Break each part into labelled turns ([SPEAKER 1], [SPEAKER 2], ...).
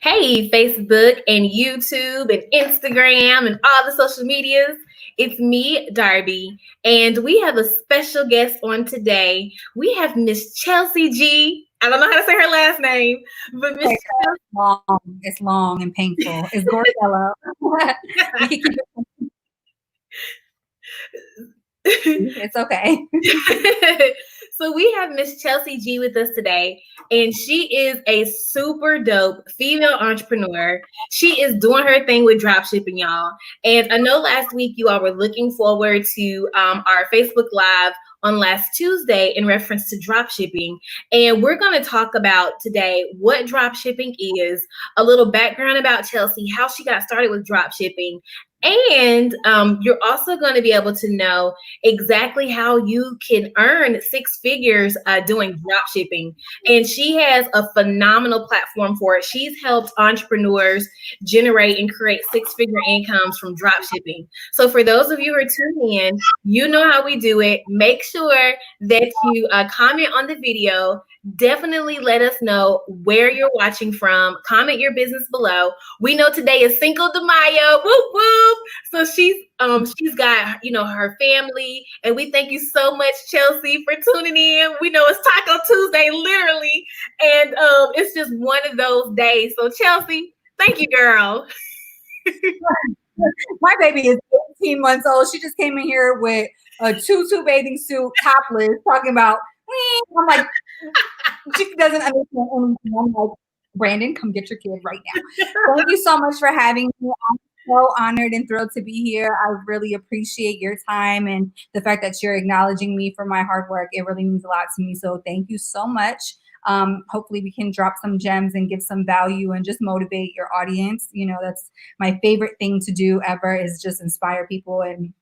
[SPEAKER 1] Hey, Facebook and YouTube and Instagram and all the social medias. It's me, Darbi, and we have a special guest on today. We have Miss Chelsea G. I don't know how to say her last name, but Miss
[SPEAKER 2] It's long and painful. It's Gordello. We can keep it. It's okay.
[SPEAKER 1] So we have Miss Chelsea G with us today, and she is a super dope female entrepreneur. She is doing her thing with dropshipping, y'all. And I know last week you all were looking forward to our Facebook Live on last Tuesday in reference to dropshipping. And we're going to talk about today what dropshipping is, a little background about Chelsea, how she got started with dropshipping. And you're also going to be able to know exactly how you can earn six figures doing drop shipping. And she has a phenomenal platform for it. She's helped entrepreneurs generate and create six-figure incomes from drop shipping. So for those of you who are tuning in, you know how we do it. Make sure that you comment on the video. Definitely let us know where you're watching from. Comment your business below. We know today is Cinco de Mayo. Whoop whoop. So she's got her family, and we thank you so much, Chelsea, for tuning in. We know it's Taco Tuesday, literally, and it's just one of those days. So Chelsea, thank you, girl.
[SPEAKER 2] My baby is 18 months old. She just came in here with a tutu bathing suit, topless, talking about. I'm like, she doesn't understand anything. I'm like, Brandon, come get your kid right now. Thank you so much for having me. I'm so honored and thrilled to be here. I really appreciate your time and the fact that you're acknowledging me for my hard work. It really means a lot to me. So thank you so much. Hopefully we can drop some gems and give some value and just motivate your audience. You know, that's my favorite thing to do ever, is just inspire people and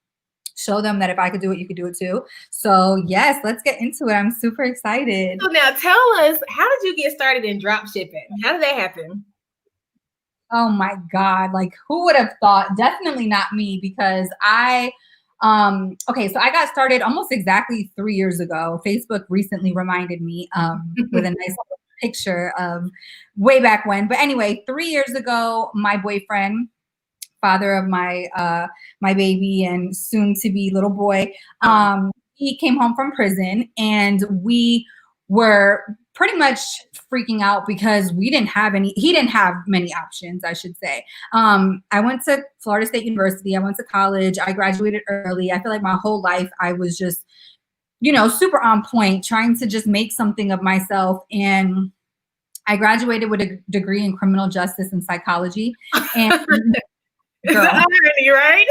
[SPEAKER 2] show them that if I could do it, you could do it too. So yes, let's get into it. I'm super excited.
[SPEAKER 1] So now tell us, how did you get started in drop shipping? How did that happen?
[SPEAKER 2] Oh my God. Like, who would have thought? Definitely not me, because so I got started almost exactly 3 years ago. Facebook recently reminded me with a nice little picture of way back when. But anyway, 3 years ago, my boyfriend, father of my my baby and soon to be little boy, he came home from prison, and we were pretty much freaking out because he didn't have many options, I should say. I went to Florida State University. I went to college. I graduated early. I feel like my whole life I was just, super on point, trying to just make something of myself. And I graduated with a degree in criminal justice and psychology. And
[SPEAKER 1] the irony, right?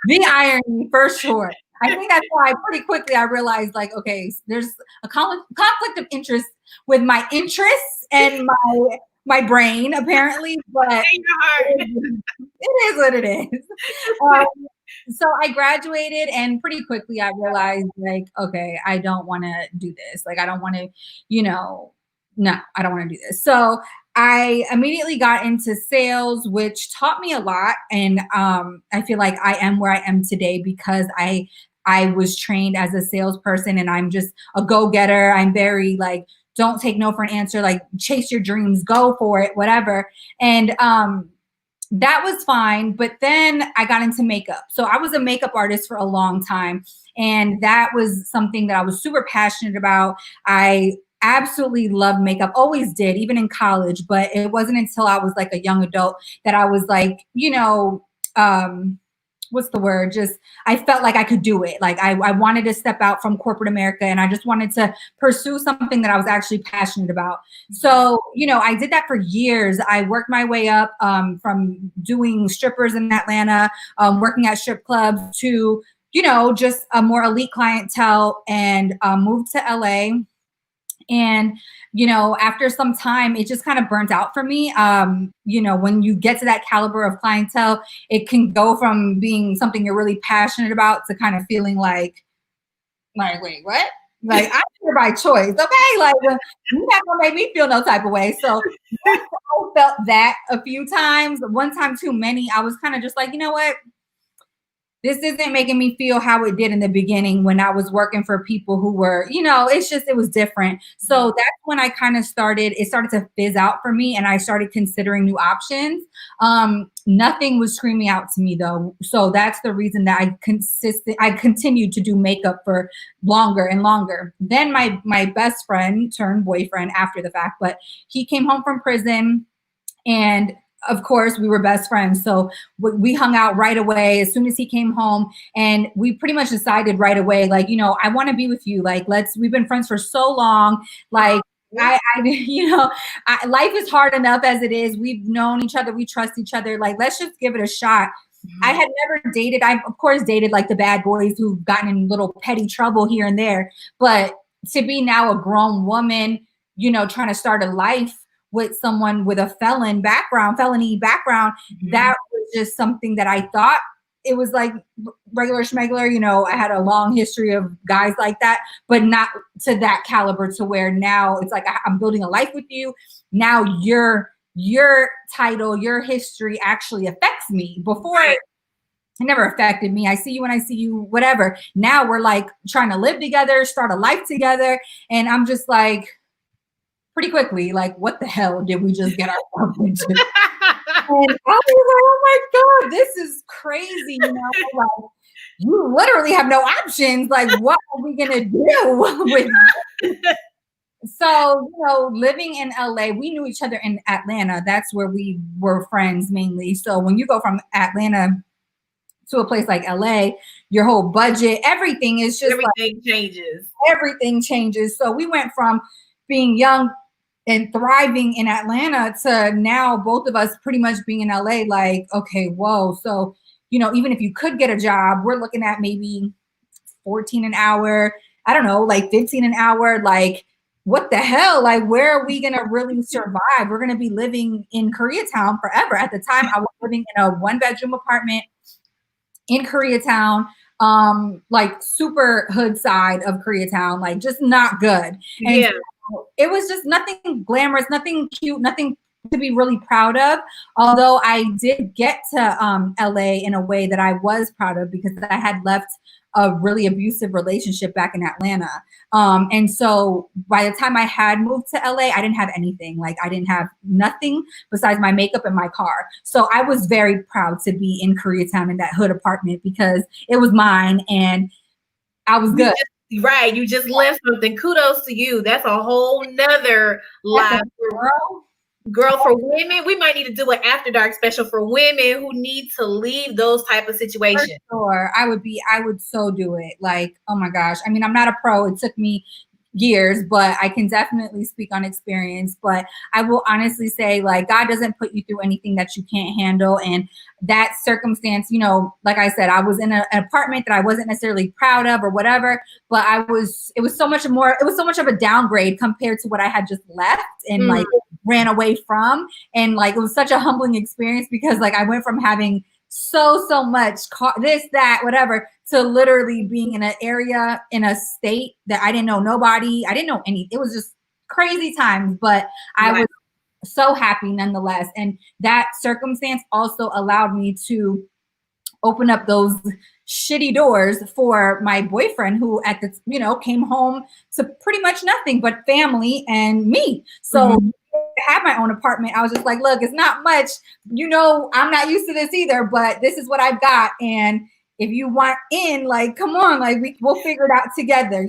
[SPEAKER 2] The irony, for sure. I think that's why pretty quickly I realized, like, okay, there's a conflict of interest with my interests and my brain, apparently, but it is what it is. So I graduated, and pretty quickly I realized, like, okay, I don't want to do this. Like, I don't want to, no, I don't want to do this. So I immediately got into sales, which taught me a lot. And I feel like I am where I am today because I was trained as a salesperson, and I'm just a go-getter. I'm very like, don't take no for an answer, like chase your dreams, go for it, whatever. And that was fine. But then I got into makeup. So I was a makeup artist for a long time. And that was something that I was super passionate about. I absolutely loved makeup, always did, even in college. But it wasn't until I was like a young adult that I was like, what's the word? Just, I felt like I could do it. Like I wanted to step out from corporate America, and I just wanted to pursue something that I was actually passionate about. So, I did that for years. I worked my way up from doing strippers in Atlanta, working at strip clubs, to, just a more elite clientele, and moved to LA. And, after some time, it just kind of burnt out for me. When you get to that caliber of clientele, it can go from being something you're really passionate about to kind of feeling like, wait, what? Like, I'm here by choice. Okay. Like, you're not going to make me feel no type of way. So I felt that a few times, one time too many. I was kind of just like, you know what? this isn't making me feel how it did in the beginning when I was working for people who were, it was different. So that's when I kind of it started to fizz out for me, and I started considering new options. Nothing was screaming out to me though. So that's the reason that I continued to do makeup for longer and longer. Then my best friend turned boyfriend after the fact, but he came home from prison, and of course we were best friends. So we hung out right away as soon as he came home, and we pretty much decided right away, like, I want to be with you. Like, we've been friends for so long. Like, life is hard enough as it is. We've known each other. We trust each other. Like, let's just give it a shot. Mm-hmm. I had never dated. I, of course, dated like the bad boys who've gotten in little petty trouble here and there. But to be now a grown woman, trying to start a life with someone with a felony background, mm-hmm. that was just something that I thought it was like regular schmegler. I had a long history of guys like that, but not to that caliber, to where now it's like I'm building a life with you. Now your title, your history actually affects me. Before it never affected me. I see you when I see you, whatever. Now we're like trying to live together, start a life together. And I'm just like, pretty quickly, like, what the hell did we just get ourselves into? And I was like, oh my God, this is crazy. Like, you literally have no options. Like, what are we gonna do with this? So, living in LA, we knew each other in Atlanta. That's where we were friends mainly. So when you go from Atlanta to a place like LA, your whole budget, everything is just
[SPEAKER 1] changes.
[SPEAKER 2] Everything changes. So we went from being young and thriving in Atlanta to now both of us pretty much being in LA, like, okay, whoa. So, even if you could get a job, we're looking at maybe 14 an hour. I don't know, like 15 an hour. Like, what the hell? Like, where are we going to really survive? We're going to be living in Koreatown forever. At the time, I was living in a 1-bedroom apartment in Koreatown, like super hood side of Koreatown, like just not good. And so it was just nothing glamorous, nothing cute, nothing to be really proud of. Although I did get to LA in a way that I was proud of, because I had left a really abusive relationship back in Atlanta. And so by the time I had moved to LA, I didn't have anything. Like, I didn't have nothing besides my makeup and my car. So I was very proud to be in Koreatown in that hood apartment, because it was mine and I was good.
[SPEAKER 1] Right. You just left something. Kudos to you. That's a whole nother life. Girl, for women, we might need to do an After Dark special for women who need to leave those type of situations.
[SPEAKER 2] For sure. I would so do it. Like, oh my gosh. I mean, I'm not a pro. It took me years, but I can definitely speak on experience. But I will honestly say, like, God doesn't put you through anything that you can't handle. And that circumstance, like I said, I was in an apartment that I wasn't necessarily proud of or whatever, but it was so much of a downgrade compared to what I had just left and like ran away from. And like, it was such a humbling experience, because like I went from having so much this, that, whatever, to literally being in an area, in a state that I didn't know nobody. I didn't know any. It was just crazy times, but I was so happy nonetheless. And that circumstance also allowed me to open up those shitty doors for my boyfriend, who came home to pretty much nothing but family and me. So I had my own apartment. I was just like, look, it's not much. I'm not used to this either, but this is what I've got. And if you want in, like, come on, like we'll figure it out together,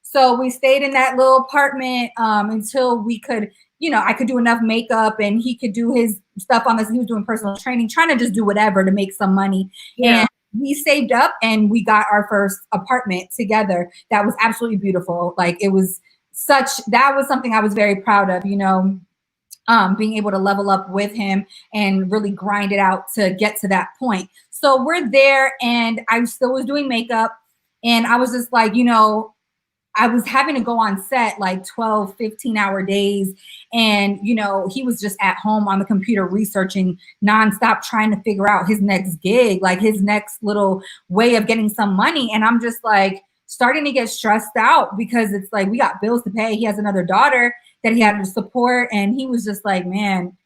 [SPEAKER 2] So we stayed in that little apartment until we could, I could do enough makeup and he could do his stuff on this. He was doing personal training, trying to just do whatever to make some money. Yeah. And we saved up and we got our first apartment together. That was absolutely beautiful. Like, that was something I was very proud of, being able to level up with him and really grind it out to get to that point. So we're there, and I still was doing makeup, and I was just like, I was having to go on set like 12, 15-hour days. And, he was just at home on the computer researching nonstop, trying to figure out his next gig, like his next little way of getting some money. And I'm just like starting to get stressed out, because it's like, we got bills to pay. He has another daughter that he had to support. And he was just like, man,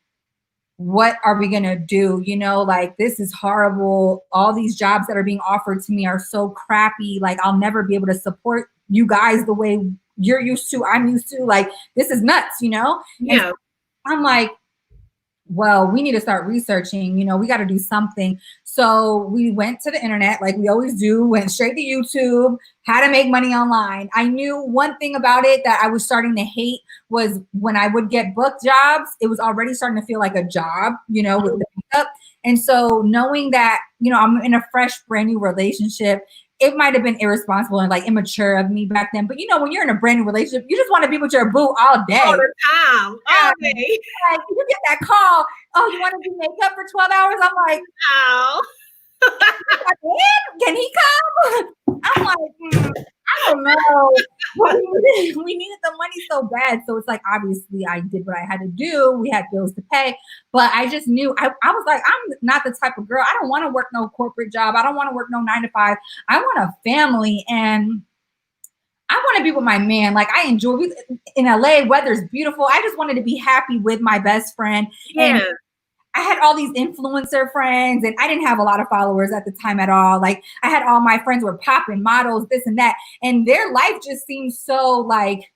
[SPEAKER 2] what are we going to do? You know, like, this is horrible. All these jobs that are being offered to me are so crappy. Like, I'll never be able to support you guys the way you're used to, I'm used to. Like, this is nuts, you know?
[SPEAKER 1] Yeah.
[SPEAKER 2] And I'm like, well, we need to start researching, you know, we got to do something. So we went to the internet, like we always do, went straight to YouTube, how to make money online. I knew one thing about it that I was starting to hate was when I would get book jobs, it was already starting to feel like a job, you know, with the makeup. And so knowing that, you know, I'm in a fresh, brand new relationship, it might have been irresponsible and like immature of me back then. But you know, when you're in a brand new relationship, you just want to be with your boo all day.
[SPEAKER 1] All the time. All day.
[SPEAKER 2] Like, you get that call, oh, you want to do makeup for 12 hours? I'm like,
[SPEAKER 1] Oh.
[SPEAKER 2] can he come? I'm like, I don't know. We needed the money so bad. So it's like, obviously I did what I had to do. We had bills to pay, but I just knew I was like, I'm not the type of girl. I don't want to work no corporate job. I don't want to work no 9 to 5. I want a family, and I want to be with my man. Like, I enjoy in LA, weather's beautiful. I just wanted to be happy with my best friend.
[SPEAKER 1] Yeah.
[SPEAKER 2] And I had all these influencer friends, and I didn't have a lot of followers at the time at all. Like, I had all my friends were popping models, this and that. And their life just seemed so like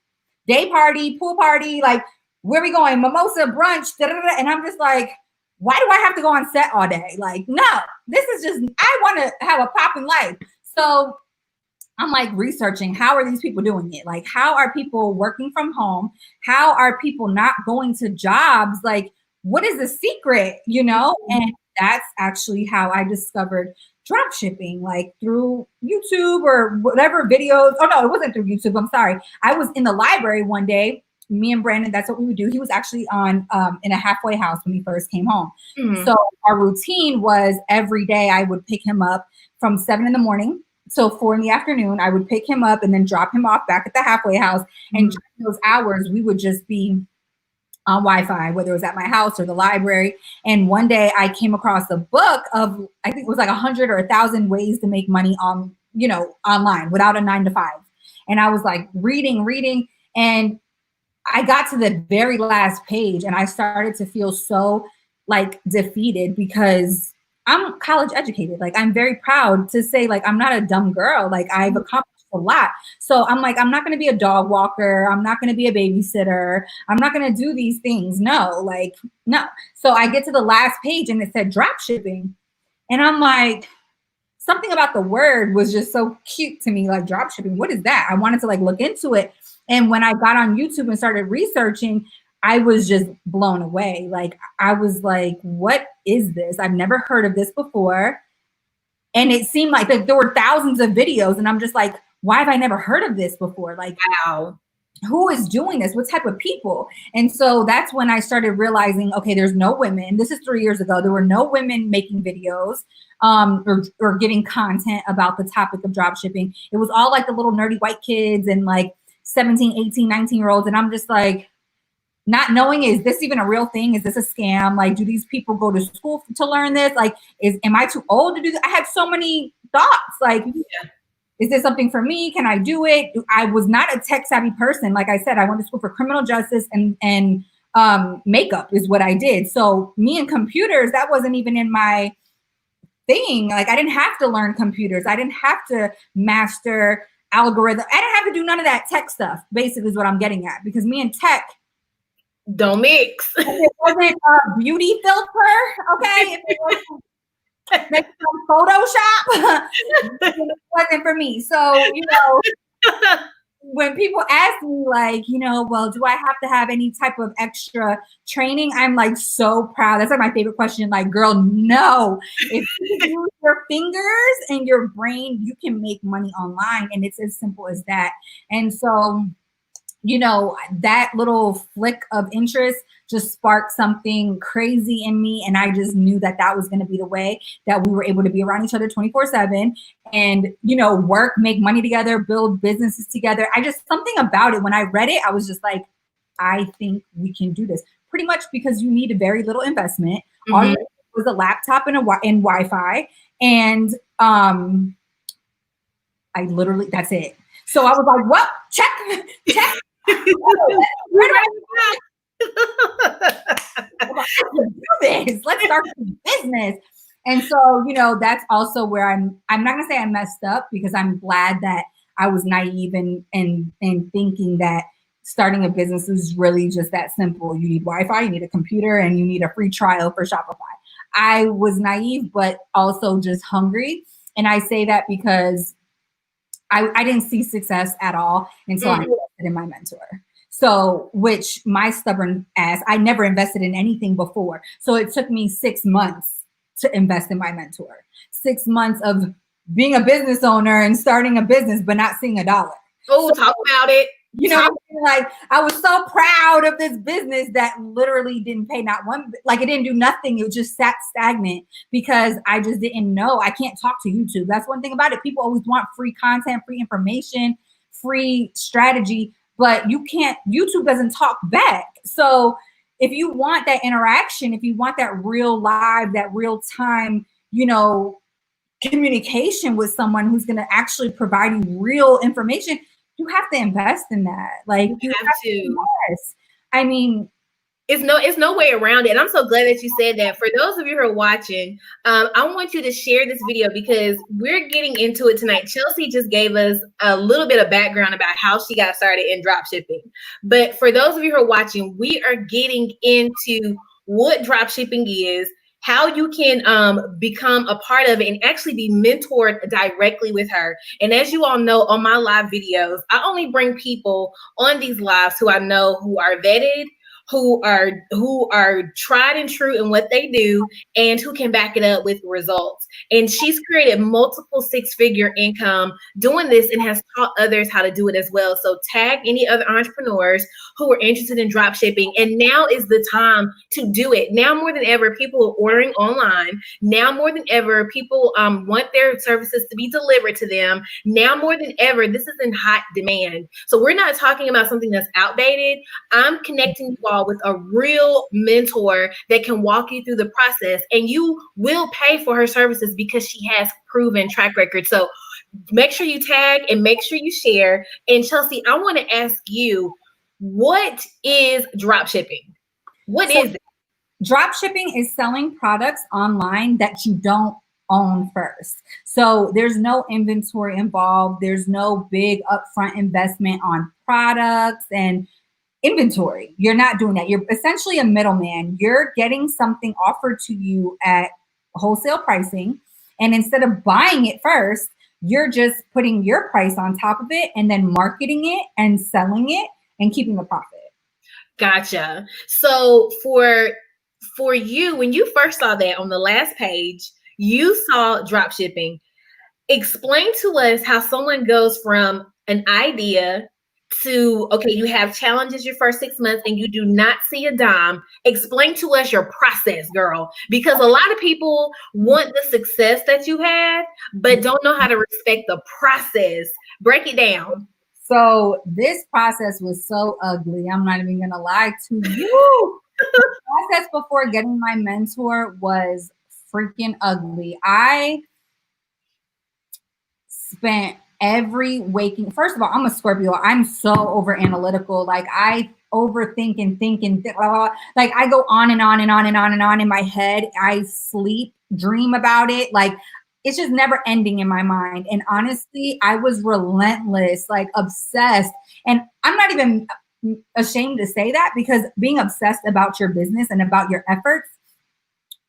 [SPEAKER 2] day party, pool party, like, where we going? Mimosa, brunch, da-da-da. And I'm just like, why do I have to go on set all day? Like, no, this is just, I want to have a popping life. So I'm like researching, how are these people doing it? Like, how are people working from home? How are people not going to jobs? Like, what is the secret, you know? And that's actually how I discovered drop shipping, like through YouTube or whatever videos. Oh no, it wasn't through YouTube. I'm sorry. I was in the library one day. Me and Brandon, that's what we would do. He was actually on in a halfway house when he first came home. Mm-hmm. So our routine was every day I would pick him up from 7 a.m. So 4 p.m, I would pick him up and then drop him off back at the halfway house. Mm-hmm. And during those hours, we would just be on Wi-Fi, whether it was at my house or the library. And one day I came across a book of, I think it was like 100 or 1,000 ways to make money on, you know, online without a 9 to 5. And I was like reading, and I got to the very last page and I started to feel so like defeated, because I'm college educated. Like, I'm very proud to say, like, I'm not a dumb girl. Like, I've accomplished a lot. So I'm like, I'm not going to be a dog walker. I'm not going to be a babysitter. I'm not going to do these things. No, like, no. So I get to the last page and it said drop shipping. And I'm like, something about the word was just so cute to me. Like, drop shipping, what is that? I wanted to like look into it. And when I got on YouTube and started researching, I was just blown away. Like, I was like, what is this? I've never heard of this before. And it seemed like there were thousands of videos. And I'm just like, why have I never heard of this before? Like, wow, who is doing this? What type of people? And so that's when I started realizing, okay, there's no women. This is 3 years ago. There were no women making videos or giving content about the topic of drop shipping. It was all like the little nerdy white kids and like 17, 18, 19-year-olds. And I'm just like, not knowing, is this even a real thing? Is this a scam? Like, do these people go to school to learn this? Like, am I too old to do this? I had so many thoughts. Like, is this something for me? Can I do it? I was not a tech savvy person. Like I said, I went to school for criminal justice and makeup is what I did. So me and computers, that wasn't even in my thing. Like, I didn't have to learn computers. I didn't have to master algorithm. I didn't have to do none of that tech stuff, basically, is what I'm getting at. Because me and tech
[SPEAKER 1] don't mix.
[SPEAKER 2] It wasn't a beauty filter, okay? If it wasn't make some Photoshop, it wasn't for me. So, you know, when people ask me, like, you know, well, do I have to have any type of extra training? I'm like so proud. That's like my favorite question. Like, girl, no. If you use your fingers and your brain, you can make money online, and it's as simple as that. And so, you know, that little flick of interest just sparked something crazy in me. And I just knew that that was going to be the way that we were able to be around each other 24/7 and, you know, work, make money together, build businesses together. Something about it, when I read it, I was just like, I think we can do this. Pretty much because you need a very little investment. Mm-hmm. All you need was a laptop and Wi-Fi. And I literally, that's it. So I was like, well, check. business. Let's start this business. And so, you know, that's also where I'm not gonna say I messed up, because I'm glad that I was naive in thinking that starting a business is really just that simple. You need Wi-Fi, you need a computer, and you need a free trial for Shopify. I was naive, but also just hungry. And I say that because I didn't see success at all until I invested in my mentor. So, which my stubborn ass, I never invested in anything before. So it took me 6 months to invest in my mentor. 6 months of being a business owner and starting a business, but not seeing a dollar.
[SPEAKER 1] Oh, so, talk about it.
[SPEAKER 2] You know, like I was so proud of this business that literally didn't pay not one, like it didn't do nothing. It just sat stagnant because I just didn't know. I can't talk to YouTube. That's one thing about it. People always want free content, free information, free strategy, but you can't, YouTube doesn't talk back. So if you want that interaction, if you want that real live, that real time, you know, communication with someone who's going to actually provide you real information, you have to invest in that. Like you have to invest. I mean,
[SPEAKER 1] it's no way around it. And I'm so glad that you said that. For those of you who are watching, I want you to share this video because we're getting into it tonight. Chelsea just gave us a little bit of background about how she got started in dropshipping. But for those of you who are watching, we are getting into what dropshipping is, how you can become a part of it and actually be mentored directly with her. And as you all know, on my live videos, I only bring people on these lives who I know who are vetted, who are tried and true in what they do, and who can back it up with results. And she's created multiple six-figure income doing this and has taught others how to do it as well. So tag any other entrepreneurs who are interested in drop shipping. And now is the time to do it. Now more than ever, people are ordering online. Now more than ever, people want their services to be delivered to them. Now more than ever, this is in hot demand. So we're not talking about something that's outdated. I'm connecting you all with a real mentor that can walk you through the process, and you will pay for her services because she has proven track record. So make sure you tag and make sure you share. And Chelsea, I want to ask you, what is drop shipping? What is it?
[SPEAKER 2] Drop shipping is selling products online that you don't own first. So there's no inventory involved. There's no big upfront investment on products and inventory. You're not doing that. You're essentially a middleman. You're getting something offered to you at wholesale pricing. And instead of buying it first, you're just putting your price on top of it and then marketing it and selling it and keeping the profit.
[SPEAKER 1] Gotcha. So for you, when you first saw that on the last page, you saw drop shipping. Explain to us how someone goes from an idea to, okay, you have challenges your first 6 months and you do not see a dime. Explain to us your process, girl, because a lot of people want the success that you had, but don't know how to respect the process. Break it down.
[SPEAKER 2] So this process was so ugly. I'm not even going to lie to you. The process before getting my mentor was freaking ugly. I spent every waking, first of all, I'm a Scorpio. I'm so over analytical. Like I overthink and think and like I go on and on and on and on and on in my head. I sleep, dream about it. Like it's just never ending in my mind. And honestly, I was relentless, like obsessed. And I'm not even ashamed to say that, because being obsessed about your business and about your efforts,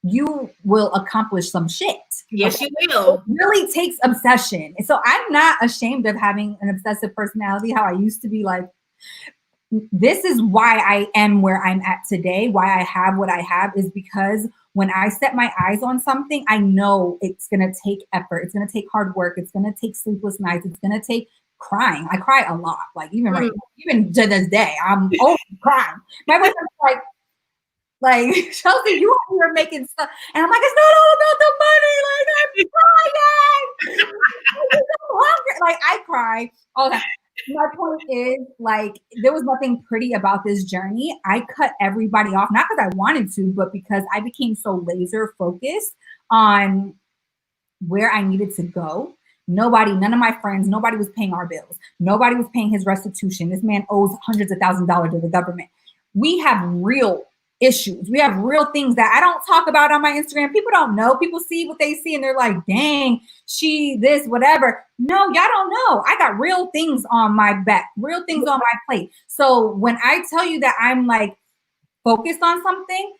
[SPEAKER 2] you will accomplish some shit.
[SPEAKER 1] Yes, you will.
[SPEAKER 2] It really takes obsession. And so I'm not ashamed of having an obsessive personality, how I used to be. Like, this is why I am where I'm at today, why I have what I have, is because when I set my eyes on something, I know it's going to take effort. It's going to take hard work. It's going to take sleepless nights. It's going to take crying. I cry a lot. Like even right now, even to this day, I'm always crying. My boyfriend's like, Chelsea, you are making stuff. And I'm like, it's not all about the money. Like, I'm crying. I'm so hungry. Like, I cry all the time. My point is, like, there was nothing pretty about this journey. I cut everybody off, not because I wanted to, but because I became so laser focused on where I needed to go. None of my friends, nobody was paying our bills. Nobody was paying his restitution. This man owes hundreds of thousands of dollars to the government. We have real issues. We have real things that I don't talk about on my Instagram. People don't know. People see what they see and they're like, dang, she this, whatever. No, y'all don't know. I got real things on my back, real things on my plate. So when I tell you that I'm like focused on something,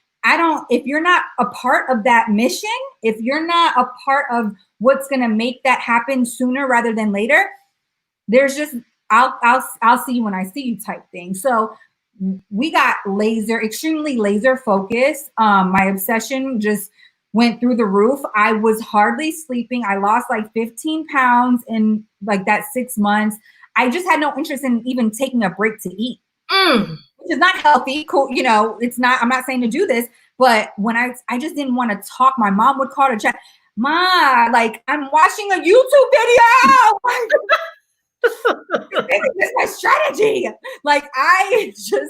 [SPEAKER 2] if you're not a part of that mission, if you're not a part of what's going to make that happen sooner rather than later, there's just, I'll see you when I see you type thing. So we got extremely laser focused. My obsession just went through the roof. I was hardly sleeping. I lost like 15 pounds in like that 6 months. I just had no interest in even taking a break to eat, which is not healthy. Cool. You know, it's not, I'm not saying to do this, but when I just didn't want to talk. My mom would call to chat. Ma, like, I'm watching a YouTube video. This is my strategy. Like, I need to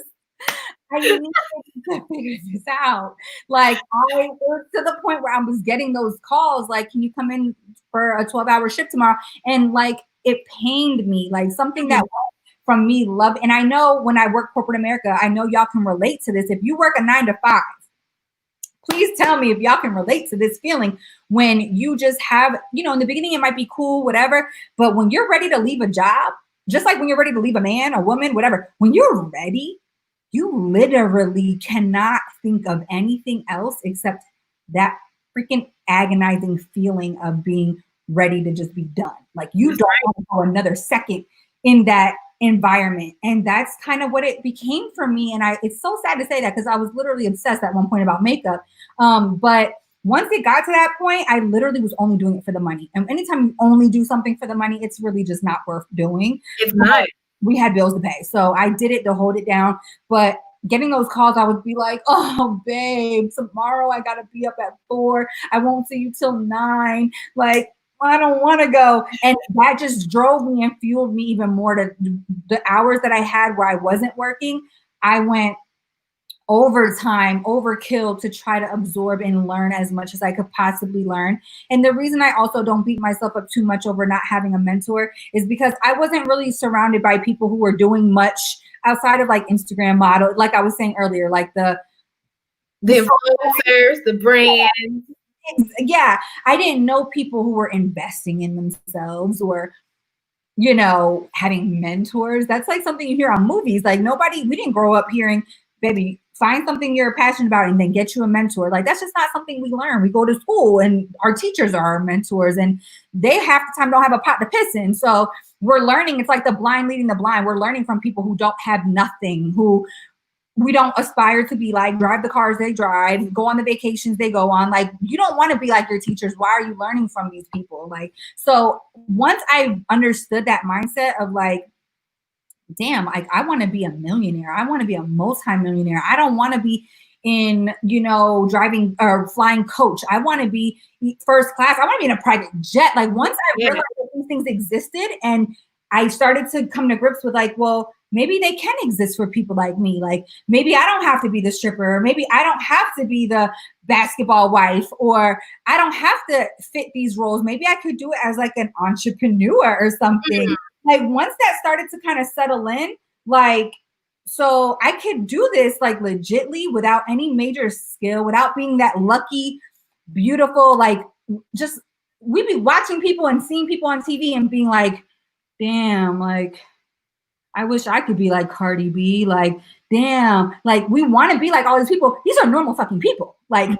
[SPEAKER 2] figure this out. Like, I was to the point where I was getting those calls, like, can you come in for a 12-hour shift tomorrow? And like, it pained me, like something that from me love. And I know when I work corporate America, I know y'all can relate to this. If you work a 9 to 5, please tell me if y'all can relate to this feeling when you just have, you know, in the beginning, it might be cool, whatever. But when you're ready to leave a job, just like when you're ready to leave a man, a woman, whatever, when you're ready, you literally cannot think of anything else except that freaking agonizing feeling of being ready to just be done. Like, you don't want to go another second in that environment. And that's kind of what it became for me. And it's so sad to say that, because I was literally obsessed at one point about makeup. But once it got to that point, I literally was only doing it for the money. And anytime you only do something for the money, it's really just not worth doing.
[SPEAKER 1] It's not.
[SPEAKER 2] We had bills to pay. So I did it to hold it down. But getting those calls, I would be like, oh, babe, tomorrow I got to be up at 4. I won't see you till 9. Like, I don't want to go. And that just drove me and fueled me even more to the hours that I had where I wasn't working. I went overtime, overkill to try to absorb and learn as much as I could possibly learn. And the reason I also don't beat myself up too much over not having a mentor is because I wasn't really surrounded by people who were doing much outside of like Instagram model, like I was saying earlier, like the
[SPEAKER 1] influencers, the brands.
[SPEAKER 2] Yeah, I didn't know people who were investing in themselves or, you know, having mentors. That's like something you hear on movies. Like, we didn't grow up hearing, baby, find something you're passionate about and then get you a mentor. Like, that's just not something we learn. We go to school and our teachers are our mentors, and they half the time don't have a pot to piss in. So we're learning. It's like the blind leading the blind. We're learning from people who don't have nothing, who we don't aspire to be like, drive the cars they drive, go on the vacations they go on. Like, you don't want to be like your teachers. Why are you learning from these people? Like, so once I understood that mindset of like, damn, like, I want to be a millionaire. I want to be a multi-millionaire. I don't want to be in, you know, driving or flying coach. I want to be first class. I want to be in a private jet. Like, once I realized that these things existed and I started to come to grips with like, well, maybe they can exist for people like me. Like, maybe I don't have to be the stripper, or maybe I don't have to be the basketball wife, or I don't have to fit these roles. Maybe I could do it as like an entrepreneur or something. Like, once that started to kind of settle in, like, so I could do this like legitly without any major skill, without being that lucky, beautiful, like, just, we'd be watching people and seeing people on TV and being like, damn, like, I wish I could be like Cardi B. Like, damn, like, we want to be like all these people. These are normal fucking people. Like,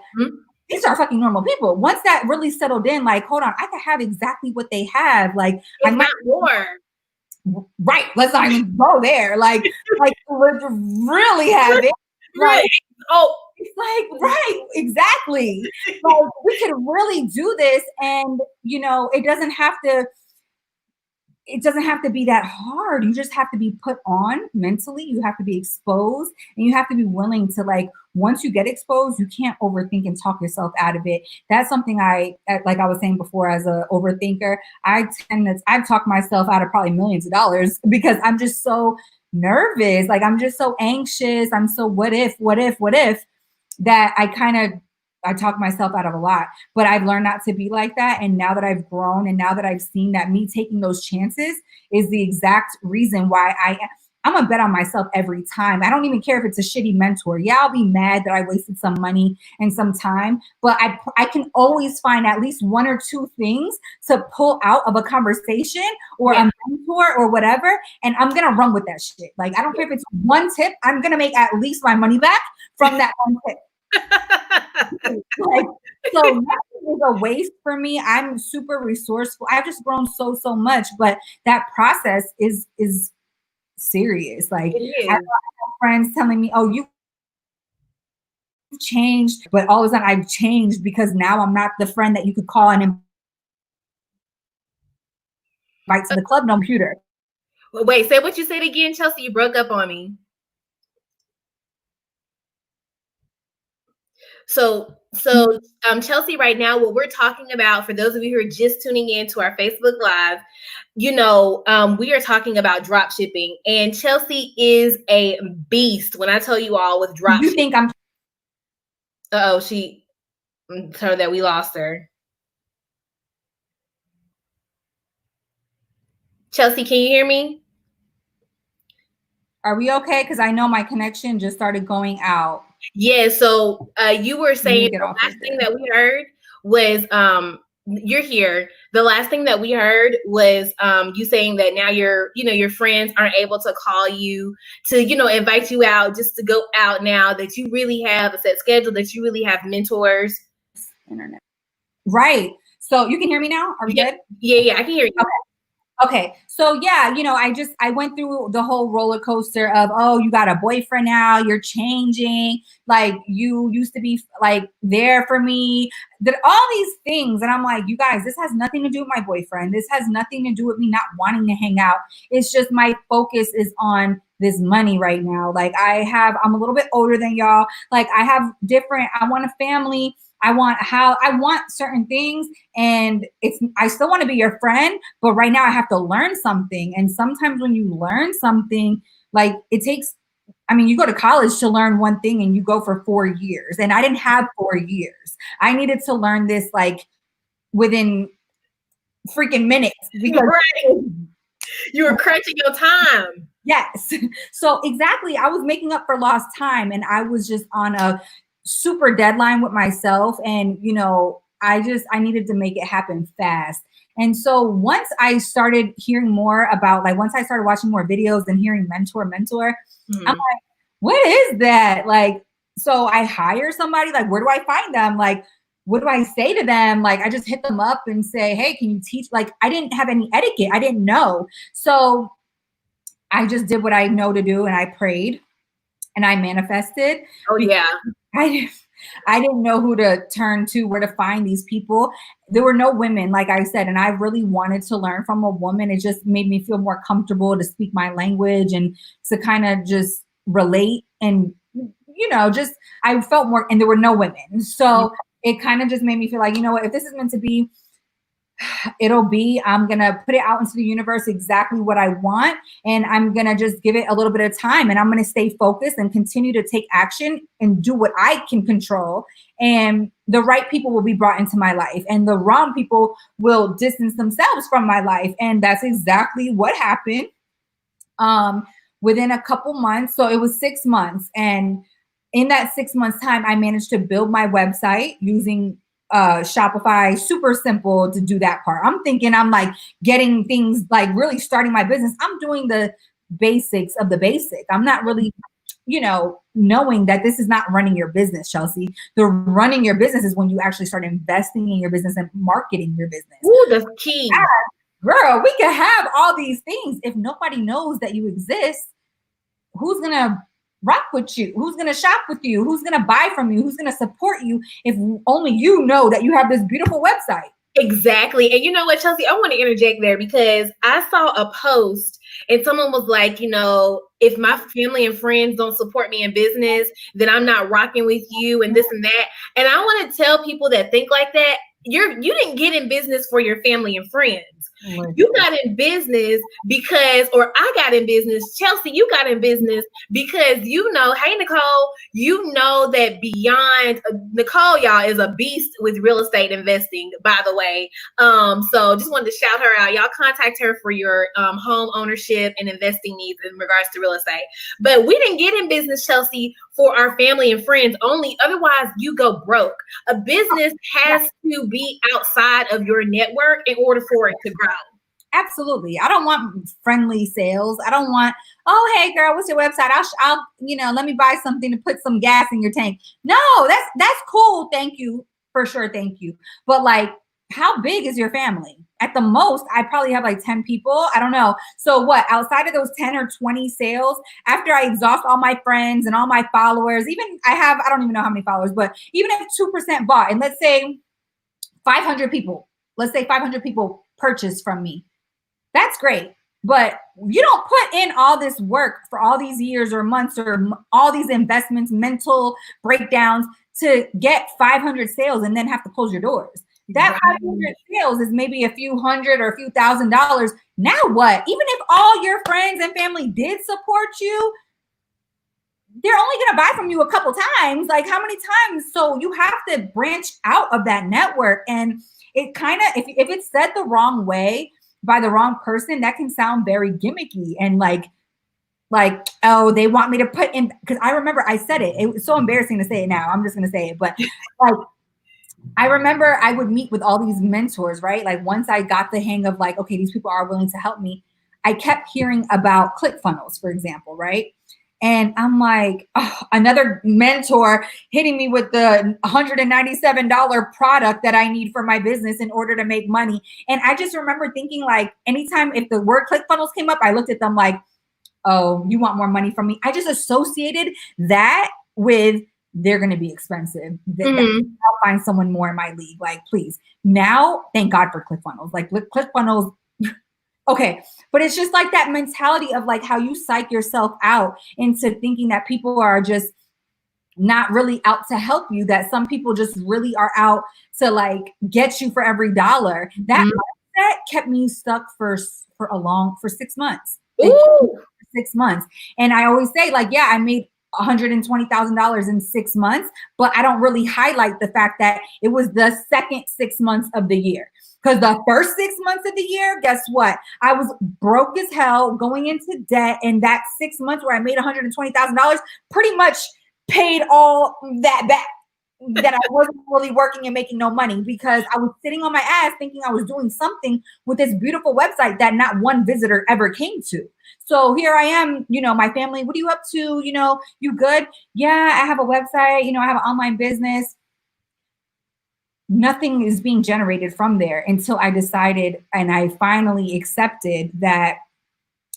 [SPEAKER 2] these are fucking normal people. Once that really settled in, like, hold on, I could have exactly what they have. Like,
[SPEAKER 1] I might more.
[SPEAKER 2] Right. Let's not even go there. Like let's really have it. Like, it's like, right, exactly. Like, we could really do this, and you know, it doesn't have to be that hard. You just have to be put on mentally. You have to be exposed, and you have to be willing to, like, once you get exposed, you can't overthink and talk yourself out of it. That's something like I was saying before, as an overthinker, I've talked myself out of probably millions of dollars because I'm just so nervous. Like, I'm just so anxious. I'm so what if that I talk myself out of a lot. But I've learned not to be like that. And now that I've grown, and now that I've seen that me taking those chances is the exact reason why I'm gonna bet on myself every time. I don't even care if it's a shitty mentor. Yeah, I'll be mad that I wasted some money and some time, but I can always find at least one or two things to pull out of a conversation or a mentor or whatever, and I'm gonna run with that shit. Like, I don't care if it's one tip, I'm gonna make at least my money back from that one tip. Like, so nothing is a waste for me. I'm super resourceful. I've just grown so much, but that process is serious. Like, I have friends telling me, "Oh, you've changed," but all of a sudden I've changed because now I'm not the friend that you could call and invite to the club. No computer.
[SPEAKER 1] Wait, say what you said again, Chelsea. You broke up on me. So Chelsea, right now, what we're talking about, for those of you who are just tuning in to our Facebook Live, we are talking about drop shipping, and Chelsea is a beast. When I tell you all with drop
[SPEAKER 2] You
[SPEAKER 1] shipping,
[SPEAKER 2] think I'm?
[SPEAKER 1] She told that we lost her. Chelsea, can you hear me?
[SPEAKER 2] Are we okay? Because I know my connection just started going out.
[SPEAKER 1] Yeah, so you were saying the last thing that we heard was you're here. The last thing that we heard was you saying that now your friends aren't able to call you to, invite you out just to go out now, that you really have a set schedule, that you really have mentors.
[SPEAKER 2] Internet. Right. So you can hear me now? Are we good?
[SPEAKER 1] Yeah, I can hear you.
[SPEAKER 2] Okay. So yeah, I went through the whole roller coaster of, oh, you got a boyfriend now, you're changing, like you used to be like there for me, that all these things. And I'm like, you guys, this has nothing to do with my boyfriend. This has nothing to do with me not wanting to hang out. It's just my focus is on this money right now. Like, I'm a little bit older than y'all. Like, I want a family. I want certain things, and I still want to be your friend, but right now I have to learn something. And sometimes when you learn something, like you go to college to learn one thing and you go for 4 years, and I didn't have 4 years. I needed to learn this like within freaking minutes, because
[SPEAKER 1] you were crunching your time.
[SPEAKER 2] Yes. So exactly. I was making up for lost time, and I was just on a super deadline with myself. And, I needed to make it happen fast. And so once I started hearing more about, like, once I started watching more videos and hearing mentor, I'm like, what is that? Like, so I hire somebody, like, where do I find them? Like, what do I say to them? Like, I just hit them up and say, hey, can you teach? Like, I didn't have any etiquette. I didn't know. So I just did what I know to do, and I prayed and I manifested.
[SPEAKER 1] Oh yeah.
[SPEAKER 2] I didn't know who to turn to, where to find these people. There were no women, like I said, and I really wanted to learn from a woman. It just made me feel more comfortable to speak my language and to kind of just relate. And, I felt more, and there were no women. So it kind of just made me feel like, what, if this is meant to be, I'm going to put it out into the universe exactly what I want. And I'm going to just give it a little bit of time, and I'm going to stay focused and continue to take action and do what I can control. And the right people will be brought into my life, and the wrong people will distance themselves from my life. And that's exactly what happened. Within a couple months. So it was 6 months. And in that 6 months time, I managed to build my website using Shopify. Super simple to do that part. I'm thinking I'm like getting things, like really starting my business. I'm doing the basics of the basic. I'm not really, knowing that this is not running your business, Chelsea. The running your business is when you actually start investing in your business and marketing your business.
[SPEAKER 1] Ooh, that's key.
[SPEAKER 2] Yeah, girl, we can have all these things. If nobody knows that you exist, who's going to rock with you? Who's going to shop with you? Who's going to buy from you? Who's going to support you if only you know that you have this beautiful website?
[SPEAKER 1] Exactly. And you know what, Chelsea, I want to interject there, because I saw a post and someone was like, if my family and friends don't support me in business, then I'm not rocking with you, and this and that. And I want to tell people that think like that, you didn't get in business for your family and friends. You got in business because, or I got in business, Chelsea, you got in business because hey, Nicole, that beyond, Nicole, y'all, is a beast with real estate investing, by the way. So just wanted to shout her out. Y'all contact her for your home ownership and investing needs in regards to real estate. But we didn't get in business, Chelsea, for our family and friends only. Otherwise, you go broke. A business has to be outside of your network in order for it to grow.
[SPEAKER 2] Absolutely. I don't want friendly sales. I don't want, oh, hey girl, what's your website? I'll let me buy something to put some gas in your tank. No, that's cool. Thank you. For sure. Thank you. But like, how big is your family? At the most, I probably have like 10 people. I don't know. So what, outside of those 10 or 20 sales, after I exhaust all my friends and all my followers, I don't even know how many followers, but even if 2% bought, and let's say 500 people purchase from me. That's great. But you don't put in all this work for all these years or months or all these investments, mental breakdowns to get 500 sales and then have to close your doors. That 500 sales is maybe a few hundred or a few $1,000s. Now what? Even if all your friends and family did support you, they're only going to buy from you a couple times. Like how many times? So you have to branch out of that network. And it kind of, if it's said the wrong way by the wrong person, that can sound very gimmicky and like, oh, they want me to put in, because I remember I said it. It was so embarrassing to say it now. I'm just going to say it. But like, I remember I would meet with all these mentors, right? Like once I got the hang of like, okay, these people are willing to help me. I kept hearing about ClickFunnels, for example, right? And I'm like, oh, another mentor hitting me with the $197 product that I need for my business in order to make money. And I just remember thinking like, anytime if the word ClickFunnels came up, I looked at them like, oh, you want more money from me? I just associated that with they're going to be expensive. I'll find someone more in my league. Like, please. Now, thank God for ClickFunnels. Like ClickFunnels. Okay. But it's just like that mentality of like how you psych yourself out into thinking that people are just not really out to help you, that some people just really are out to like get you for every dollar. That mindset kept me stuck for 6 months. 6 months. And I always say like, yeah, I made $120,000 in 6 months, but I don't really highlight the fact that it was the second 6 months of the year. Because the first 6 months of the year, guess what? I was broke as hell, going into debt. And that 6 months where I made $120,000 pretty much paid all that back. That I wasn't really working and making no money because I was sitting on my ass thinking I was doing something with this beautiful website that not one visitor ever came to. So here I am, my family, what are you up to? You good? Yeah, I have a website, I have an online business. Nothing is being generated from there until I decided and I finally accepted that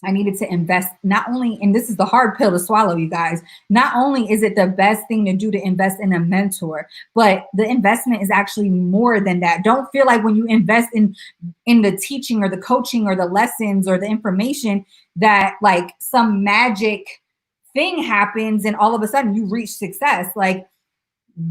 [SPEAKER 2] I needed to invest not only, and this is the hard pill to swallow, you guys, not only is it the best thing to do to invest in a mentor, but the investment is actually more than that. Don't feel like when you invest in the teaching or the coaching or the lessons or the information that like some magic thing happens and all of a sudden you reach success. Like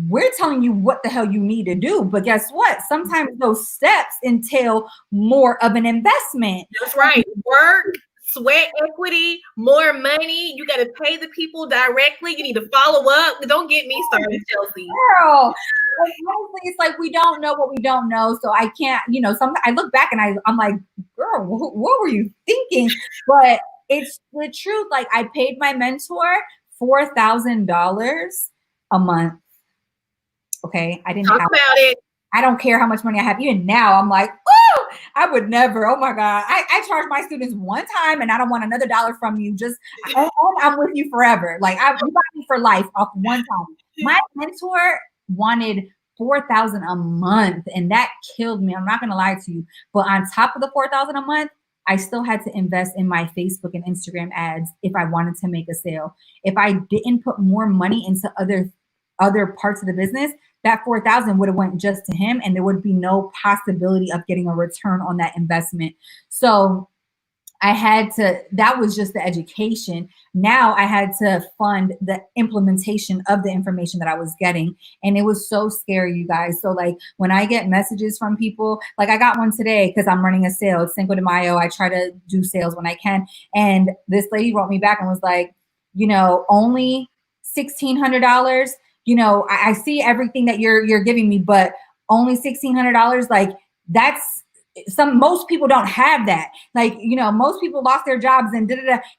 [SPEAKER 2] we're telling you what the hell you need to do. But guess what? Sometimes those steps entail more of an investment.
[SPEAKER 1] That's right. Work. Sweat equity, more money. You got to pay the people directly. You need to follow up. Don't get me started, Chelsea.
[SPEAKER 2] Girl, honestly, it's like we don't know what we don't know. So I can't, sometimes I look back and I'm like, girl, what were you thinking? But it's the truth. Like I paid my mentor $4,000 a month. Okay, I didn't
[SPEAKER 1] talk about it.
[SPEAKER 2] I don't care how much money I have. Even now, I'm like, oh, I would never. Oh my God. I charge my students one time and I don't want another dollar from you. Just, I'm with you forever. Like you got me for life off one time. My mentor wanted $4,000 a month and that killed me. I'm not going to lie to you. But on top of the $4,000 a month, I still had to invest in my Facebook and Instagram ads if I wanted to make a sale. If I didn't put more money into other parts of the business, that $4,000 would have went just to him and there would be no possibility of getting a return on that investment. So that was just the education. Now I had to fund the implementation of the information that I was getting. And it was so scary, you guys. So like when I get messages from people, like I got one today because I'm running a sale. It's Cinco de Mayo. I try to do sales when I can. And this lady wrote me back and was like, only $1,600. I see everything that you're giving me, but only $1,600. Like most people don't have that. Like, most people lost their jobs and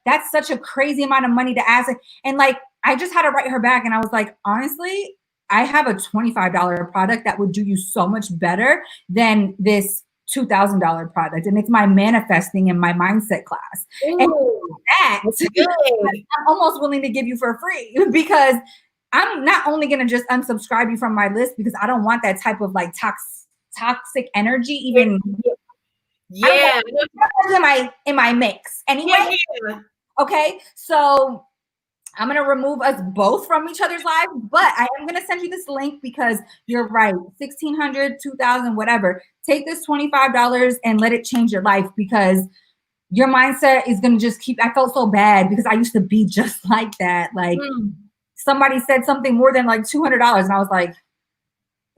[SPEAKER 2] that's such a crazy amount of money to ask. And like, I just had to write her back. And I was like, honestly, I have a $25 product that would do you so much better than this $2,000 product. And it's my manifesting and my mindset class.
[SPEAKER 1] Ooh,
[SPEAKER 2] and that I'm almost willing to give you for free, because I'm not only going to just unsubscribe you from my list, because I don't want that type of like toxic energy even in my mix anyway. Okay, so I'm going to remove us both from each other's lives, but I am going to send you this link because you're right. $1,600, $2,000, whatever. Take this $25 and let it change your life, because your mindset is going to just I felt so bad because I used to be just like that. Like somebody said something more than like $200 and I was like,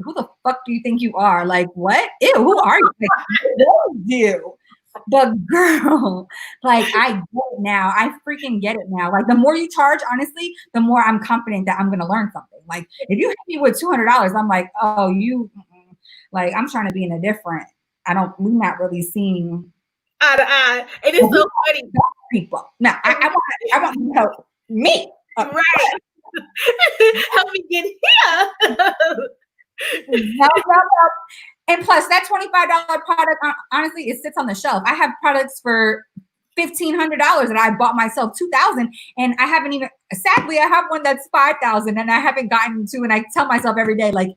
[SPEAKER 2] who the fuck do you think you are? Like, what? Ew, who are you? Like, who you? But girl, like I get it now. I freaking get it now. Like the more you charge, honestly, the more I'm confident that I'm going to learn something. Like if you hit me with $200, I'm like, oh, like I'm trying to be in a different, we're not really seeing
[SPEAKER 1] eye to eye. It is so funny.
[SPEAKER 2] People. Now I want you to help me.
[SPEAKER 1] Right. Help me get here.
[SPEAKER 2] No. And plus that $25 product, honestly, it sits on the shelf. I have products for $1,500 and I bought myself $2,000, and I haven't even, sadly, I have one that's $5,000 and I haven't gotten to, and I tell myself every day, like,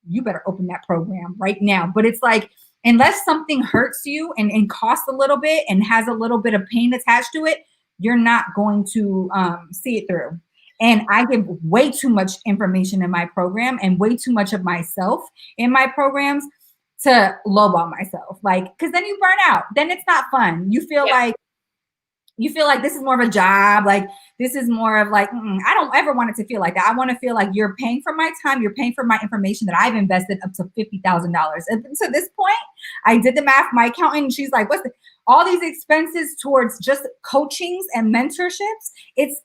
[SPEAKER 2] you better open that program right now. But it's like, unless something hurts you and costs a little bit and has a little bit of pain attached to it, you're not going to see it through. And I give way too much information in my program and way too much of myself in my programs to lowball myself. Like, because then you burn out. Then it's not fun. You feel like this is more of a job. Like this is more of like, I don't ever want it to feel like that. I want to feel like you're paying for my time. You're paying for my information that I've invested up to $50,000. And to this point, I did the math. My accountant, and she's like, all these expenses towards just coachings and mentorships, it's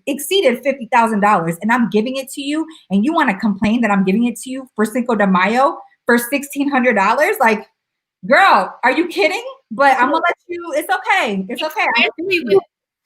[SPEAKER 2] exceeded $50,000, and I'm giving it to you. And you want to complain that I'm giving it to you for Cinco de Mayo for $1,600? Like, girl, are you kidding? But I'm gonna let you. It's okay. It's okay.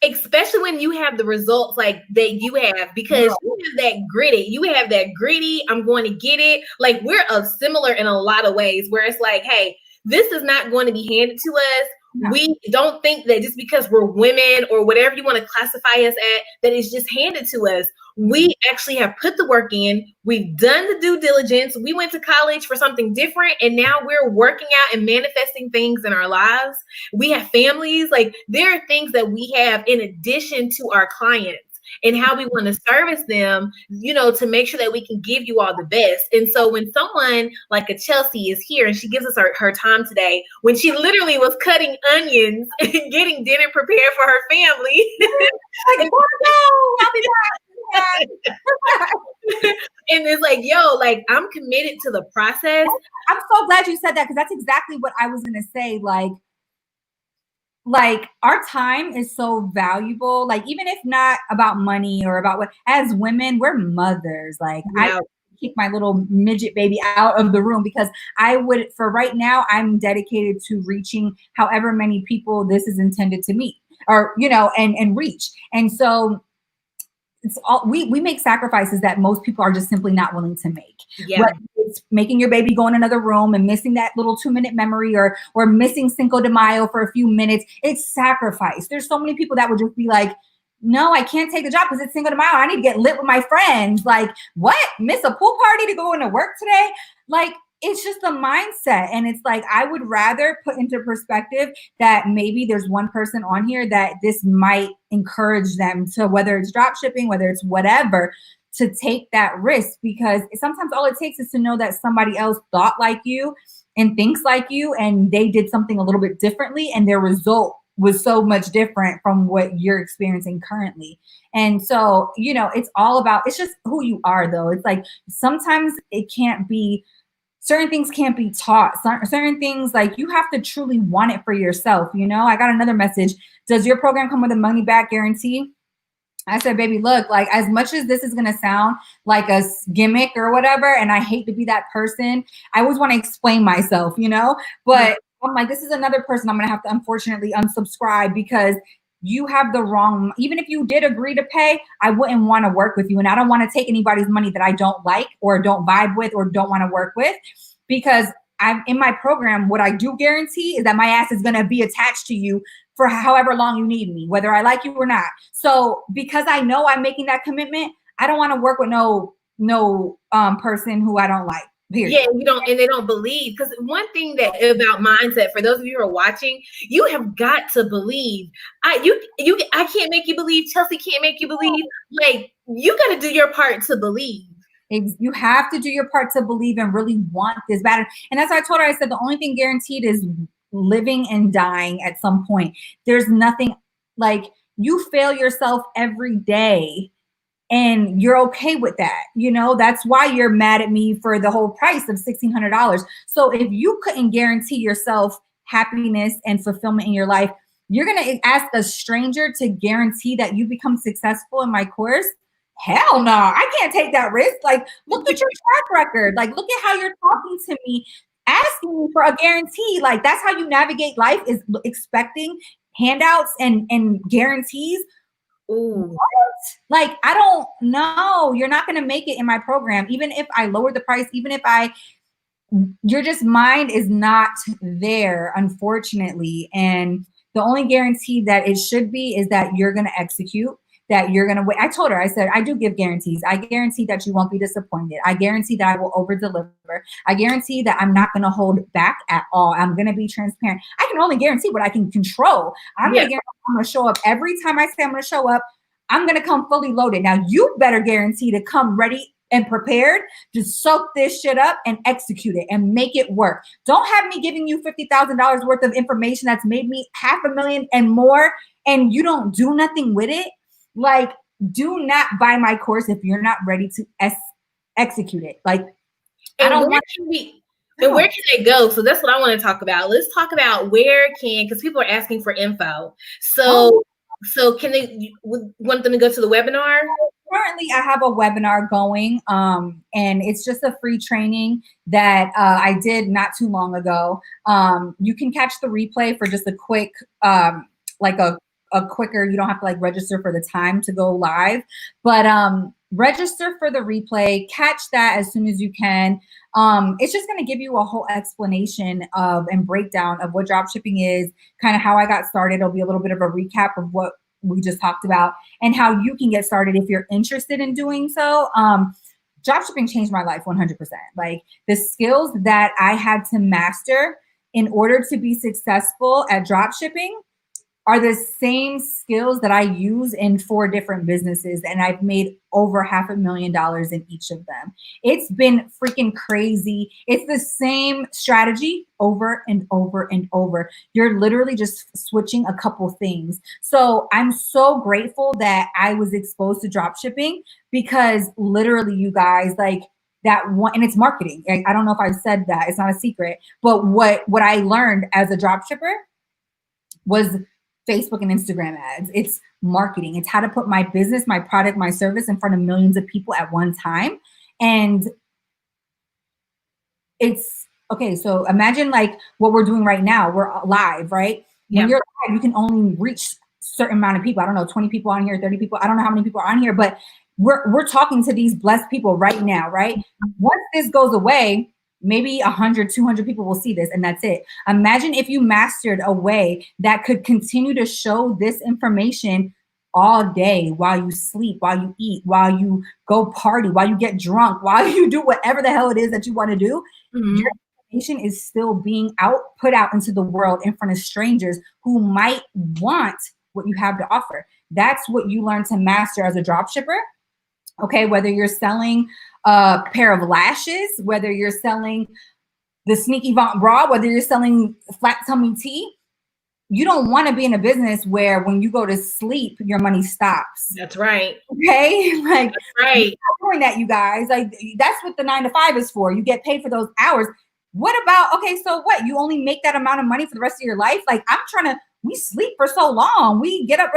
[SPEAKER 1] Especially when you have the results like that you have, because you have that gritty. You have that gritty. I'm going to get it. Like we're similar in a lot of ways, where it's like, hey, this is not going to be handed to us. No. We don't think that just because we're women or whatever you want to classify us at, that it's just handed to us. We actually have put the work in. We've done the due diligence. We went to college for something different, and now we're working out and manifesting things in our lives. We have families. Like there are things that we have in addition to our clients and how we want to service them, to make sure that we can give you all the best. And so when someone like a Chelsea is here and she gives us her time today, when she literally was cutting onions and getting dinner prepared for her family. Like, I'll be back. And it's like, like I'm committed to the process.
[SPEAKER 2] I'm so glad you said that, because that's exactly what I was going to say. Like our time is so valuable. Like even if not about money or about as women, we're mothers. Like I kick my little midget baby out of the room, because for right now, I'm dedicated to reaching however many people this is intended to meet or, and reach. And so it's all, we make sacrifices that most people are just simply not willing to make.
[SPEAKER 1] Yeah.
[SPEAKER 2] Whether it's making your baby go in another room and missing that little 2-minute memory or missing Cinco de Mayo for a few minutes. It's sacrifice. There's so many people that would just be like, no, I can't take the job because it's Cinco de Mayo. I need to get lit with my friends. Like, what? Miss a pool party to go into work today? Like, it's just the mindset. And it's like, I would rather put into perspective that maybe there's one person on here that this might encourage them to, whether it's drop shipping, whether it's whatever, to take that risk, because sometimes all it takes is to know that somebody else thought like you and thinks like you, and they did something a little bit differently and their result was so much different from what you're experiencing currently. And so, you know, it's all about, it's just who you are though. It's like, sometimes it can't be, certain things can't be taught. Certain things, like, you have to truly want it for yourself. You know, I got another message. Does your program come with a money back guarantee? I said, baby, look, like, as much as this is going to sound like a gimmick or whatever, and I hate to be that person, I always want to explain myself, you know, but I'm like, this is another person I'm going to have to unfortunately unsubscribe, because you have the wrong, even if you did agree to pay, I wouldn't want to work with you. And I don't want to take anybody's money that I don't like or don't vibe with or don't want to work with, because I'm in my program. What I do guarantee is that my ass is going to be attached to you for however long you need me, whether I like you or not. So because I know I'm making that commitment, I don't want to work with no person who I don't like. Period.
[SPEAKER 1] Yeah, you don't, and they don't believe. Because one thing that about mindset, for those of you who are watching, you have got to believe. I can't make you believe. Chelsea can't make you believe. Like, you got to do your part to believe.
[SPEAKER 2] You have to do your part to believe and really want this bad. And that's why I told her, I said, the only thing guaranteed is living and dying at some point. There's nothing, like, you fail yourself every day and you're okay with that. You know, that's why you're mad at me for the whole price of $1,600. So if you couldn't guarantee yourself happiness and fulfillment in your life, you're going to ask a stranger to guarantee that you become successful in my course? Hell no, I can't take that risk. Like, look at your track record. Like, look at how you're talking to me, asking me for a guarantee. Like, that's how you navigate life, is expecting handouts and guarantees.
[SPEAKER 1] Ooh.
[SPEAKER 2] What? Like, I don't know. You're not going to make it in my program. Even if I lower the price, even if your just mind is not there, unfortunately. And the only guarantee that it should be is that you're going to execute, that you're going to wait. I told her, I said, I do give guarantees. I guarantee that you won't be disappointed. I guarantee that I will over deliver. I guarantee that I'm not going to hold back at all. I'm going to be transparent. I can only guarantee what I can control. I'm going to show up every time I say I'm going to show up. I'm going to come fully loaded. Now you better guarantee to come ready and prepared to soak this shit up and execute it and make it work. Don't have me giving you $50,000 worth of information that's made me $500,000 and more, and you don't do nothing with it. Like, do not buy my course if you're not ready to execute it. Like,
[SPEAKER 1] and I don't want to. And where can they go? So that's what I want to talk about. Let's talk about because people are asking for info. So can they want them to go to the webinar?
[SPEAKER 2] Currently, I have a webinar going, and it's just a free training that I did not too long ago. You can catch the replay for just a quick, like a quicker, you don't have to like register for the time to go live, but register for the replay, catch that as soon as you can. It's just going to give you a whole explanation of and breakdown of what dropshipping is, kind of how I got started. It'll be a little bit of a recap of what we just talked about and how you can get started if you're interested in doing so. Dropshipping changed my life 100%. Like, the skills that I had to master in order to be successful at dropshipping are the same skills that I use in 4 different businesses, and I've made over $500,000 in each of them. It's been freaking crazy. It's the same strategy over and over and over. You're literally just switching a couple things. So I'm so grateful that I was exposed to dropshipping, because literally, you guys, like, that one, and it's marketing. I don't know if I've said that, it's not a secret, but what I learned as a dropshipper was Facebook and Instagram ads. It's marketing. It's how to put my business, my product, my service in front of millions of people at one time. And it's okay. So imagine like what we're doing right now. We're live, right? When you're live, you can only reach a certain amount of people. I don't know, 20 people on here, 30 people. I don't know how many people are on here, but we're talking to these blessed people right now, right? Once this goes away, maybe 100, 200 people will see this, and that's it. Imagine if you mastered a way that could continue to show this information all day, while you sleep, while you eat, while you go party, while you get drunk, while you do whatever the hell it is that you want to do. Your information is still being put out into the world in front of strangers who might want what you have to offer. That's what you learn to master as a dropshipper. Okay, whether you're selling a pair of lashes, whether you're selling the sneaky Vaunt bra, whether you're selling flat tummy tea, you don't want to be in a business where when you go to sleep, your money stops.
[SPEAKER 1] That's right.
[SPEAKER 2] Okay. Like,
[SPEAKER 1] that's right.
[SPEAKER 2] Doing that, you guys, like that's what the 9 to 5 is for. You get paid for those hours. What about, okay, so what? You only make that amount of money for the rest of your life? Like we sleep for so long. We get up,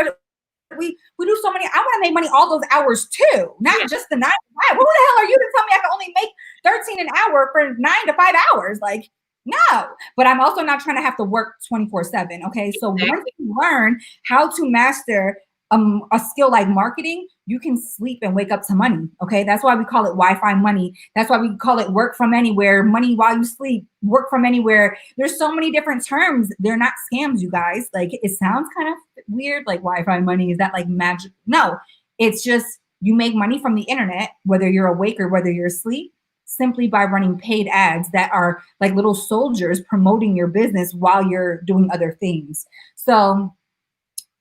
[SPEAKER 2] we do so many. I want to make money all those hours too, not just the 9 to 5. Who the hell are you to tell me I can only make 13 an hour for 9 to 5 hours? Like, no, but I'm also not trying to have to work 24/7. Okay. So once you learn how to master a skill like marketing, you can sleep and wake up to money. Okay. That's why we call it Wi-Fi money. That's why we call it work from anywhere, money while you sleep, work from anywhere. There's so many different terms. They're not scams, you guys. Like, it sounds kind of weird, like Wi-Fi money. Is that like magic? No, it's just you make money from the internet, whether you're awake or whether you're asleep, simply by running paid ads that are like little soldiers promoting your business while you're doing other things. So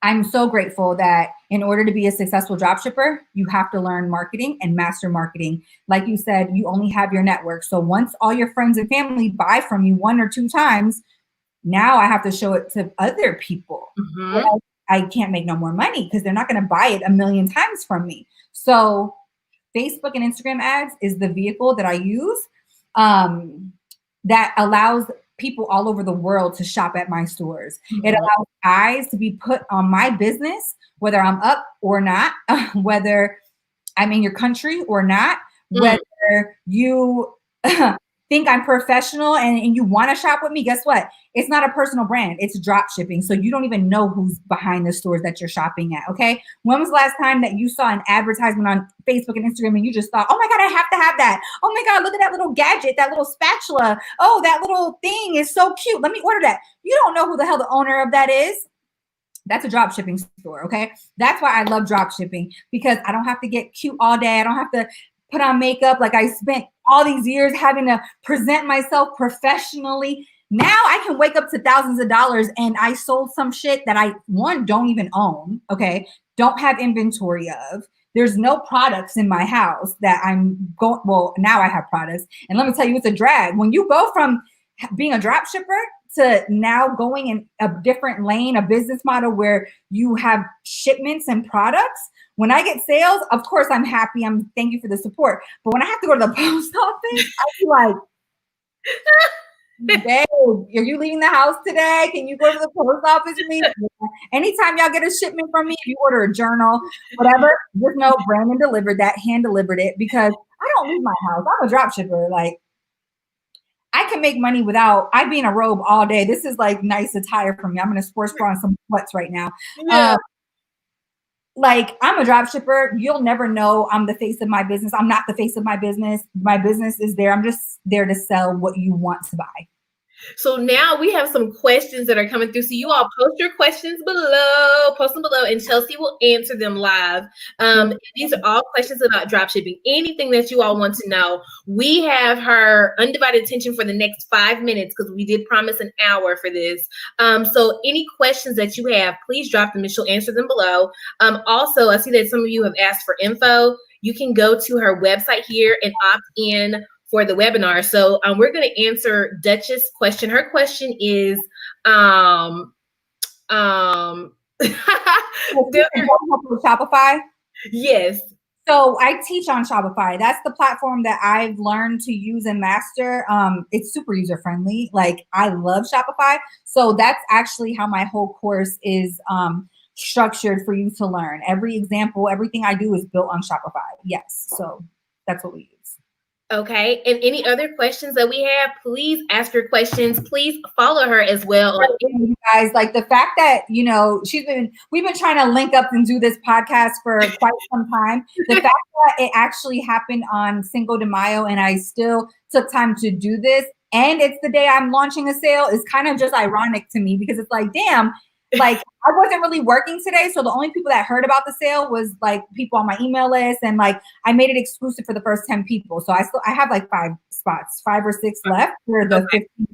[SPEAKER 2] I'm so grateful that in order to be a successful dropshipper, you have to learn marketing and master marketing. Like you said, you only have your network. So once all your friends and family buy from you 1 or 2 times, now I have to show it to other people.
[SPEAKER 1] Mm-hmm.
[SPEAKER 2] I can't make no more money because they're not going to buy it 1,000,000 times from me. So Facebook and Instagram ads is the vehicle that I use that allows people all over the world to shop at my stores. Mm-hmm. It allows eyes to be put on my business, whether I'm up or not, whether I'm in your country or not, whether you think I'm professional and you want to shop with me. Guess what? It's not a personal brand. It's drop shipping. So you don't even know who's behind the stores that you're shopping at. Okay. When was the last time that you saw an advertisement on Facebook and Instagram and you just thought, oh my God, I have to have that. Oh my God, look at that little gadget, that little spatula. Oh, that little thing is so cute. Let me order that. You don't know who the hell the owner of that is. That's a drop shipping store. Okay. That's why I love drop shipping, because I don't have to get cute all day. I don't have to put on makeup. Like, I spent all these years having to present myself professionally. Now I can wake up to thousands of dollars and I sold some shit that I, one, don't even own. Okay. Don't have inventory of. There's no products in my house that I'm going. Well, now I have products. And let me tell you, it's a drag. When you go from being a drop shipper to now going in a different lane, a business model where you have shipments and products. When I get sales, of course, I'm happy. Thank you for the support. But when I have to go to the post office, I feel like, babe, are you leaving the house today? Can you go to the post office with me? Anytime y'all get a shipment from me, you order a journal, whatever, just know Brandon delivered that, hand delivered it, because I don't leave my house. I'm a drop shipper. Like, I can make money without, I be in a robe all day. This is like nice attire for me. I'm in a sports bra and some sweats right now. Yeah. Like, I'm a drop shipper. You'll never know I'm the face of my business. I'm not the face of my business. My business is there. I'm just there to sell what you want to buy.
[SPEAKER 1] So now we have some questions that are coming through. So you all post your questions below, post them below, and Chelsea will answer them live. These are all questions about dropshipping. Anything that you all want to know. We have her undivided attention for the next 5 minutes because we did promise an hour for this. So any questions that you have, please drop them and she'll answer them below. Also, I see that some of you have asked for info. You can go to her website here and opt in for the webinar. So we're going to answer Dutch's question. Her question is,
[SPEAKER 2] Shopify?
[SPEAKER 1] Yes.
[SPEAKER 2] So I teach on Shopify. That's the platform that I've learned to use and master. It's super user friendly. Like, I love Shopify. So that's actually how my whole course is structured for you to learn. Every example, everything I do is built on Shopify. Yes. So that's what we use.
[SPEAKER 1] Okay. And any other questions that we have, please ask your questions. Please follow her as well.
[SPEAKER 2] You guys, like, the fact that, you know, we've been trying to link up and do this podcast for quite some time. The fact that it actually happened on Cinco de Mayo and I still took time to do this, and it's the day I'm launching a sale, is kind of just ironic to me, because it's like, damn, like, I wasn't really working today. So the only people that heard about the sale was like people on my email list. And like, I made it exclusive for the first 10 people. So I have like 5 spots, 5 or 6 left for the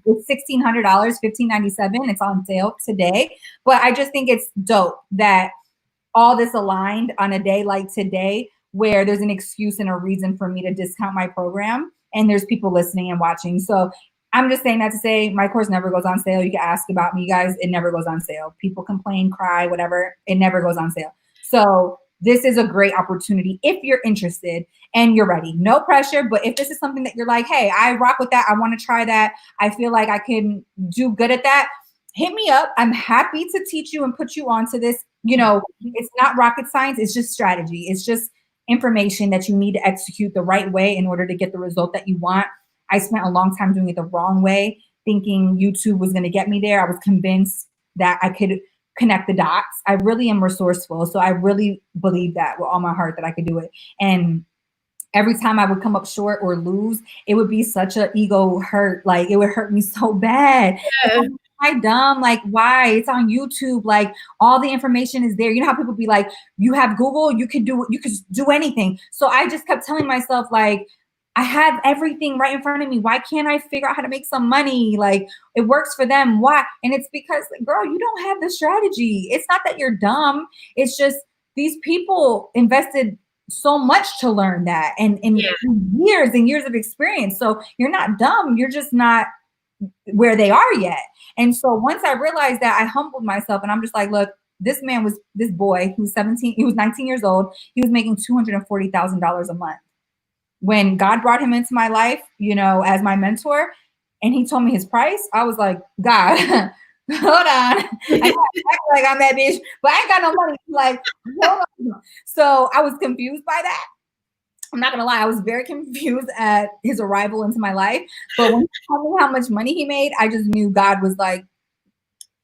[SPEAKER 2] $1,600, $1,597. It's on sale today. But I just think it's dope that all this aligned on a day like today, where there's an excuse and a reason for me to discount my program. And there's people listening and watching. So I'm just saying that to say my course never goes on sale. You can ask about me, guys. It never goes on sale. People complain, cry, whatever. It never goes on sale. So this is a great opportunity if you're interested and you're ready. No pressure, but if this is something that you're like, hey, I rock with that. I want to try that. I feel like I can do good at that. Hit me up. I'm happy to teach you and put you onto this. You know, it's not rocket science. It's just strategy. It's just information that you need to execute the right way in order to get the result that you want. I spent a long time doing it the wrong way, thinking YouTube was going to get me there. I was convinced that I could connect the dots. I really am resourceful. So I really believe that with all my heart that I could do it. And every time I would come up short or lose, it would be such an ego hurt. Like it would hurt me so bad.
[SPEAKER 1] Yeah.
[SPEAKER 2] Am I dumb? Like, why? It's on YouTube. Like all the information is there. You know how people be like, you have Google, you could do anything. So I just kept telling myself, like, I have everything right in front of me. Why can't I figure out how to make some money? Like it works for them. Why? And it's because, girl, you don't have the strategy. It's not that you're dumb. It's just these people invested so much to learn that and years and years of experience. So you're not dumb. You're just not where they are yet. And so once I realized that, I humbled myself and I'm just like, look, this boy who was 17, he was 19 years old. He was making $240,000 a month. When God brought him into my life, you know, as my mentor, and he told me his price, I was like, God, hold on. I act like I'm that bitch, but I ain't got no money. Like, hold on. So I was confused by that. I'm not gonna lie, I was very confused at his arrival into my life. But when he told me how much money he made, I just knew God was like,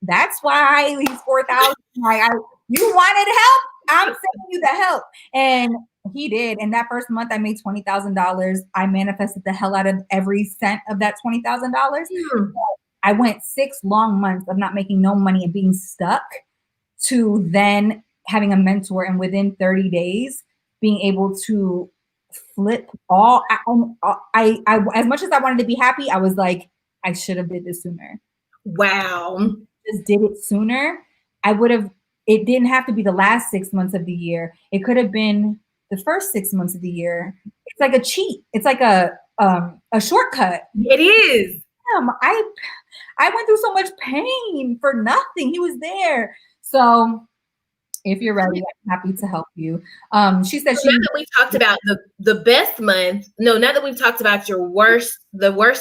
[SPEAKER 2] that's why he's 4,000. Like, you wanted help? I'm sending you the help. And he did. And that first month I made $20,000. I manifested the hell out of every cent of that $20,000. I went 6 long months of not making no money and being stuck to then having a mentor. And within 30 days, being able to flip all. I as much as I wanted to be happy, I was like, I should have did this sooner.
[SPEAKER 1] Wow.
[SPEAKER 2] Just did it sooner. It didn't have to be the last 6 months of the year. It could have been the first 6 months of the year. It's like a cheat. It's like a shortcut.
[SPEAKER 1] It is.
[SPEAKER 2] I went through so much pain for nothing. He was there. So if you're ready, I'm happy to help you. She said
[SPEAKER 1] now that we've talked about the best month, now that we've talked about the worst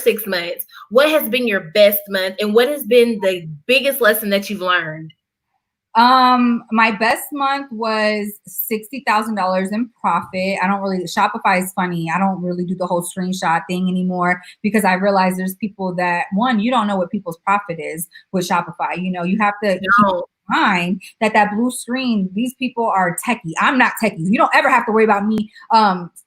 [SPEAKER 1] 6 months, what has been your best month and what has been the biggest lesson that you've learned?
[SPEAKER 2] My best month was $60,000 in profit. Shopify is funny. I don't really do the whole screenshot thing anymore because I realize there's people that, one, you don't know what people's profit is with Shopify. You know, you have to keep in mind that blue screen, these people are techie. I'm not techie. You don't ever have to worry about me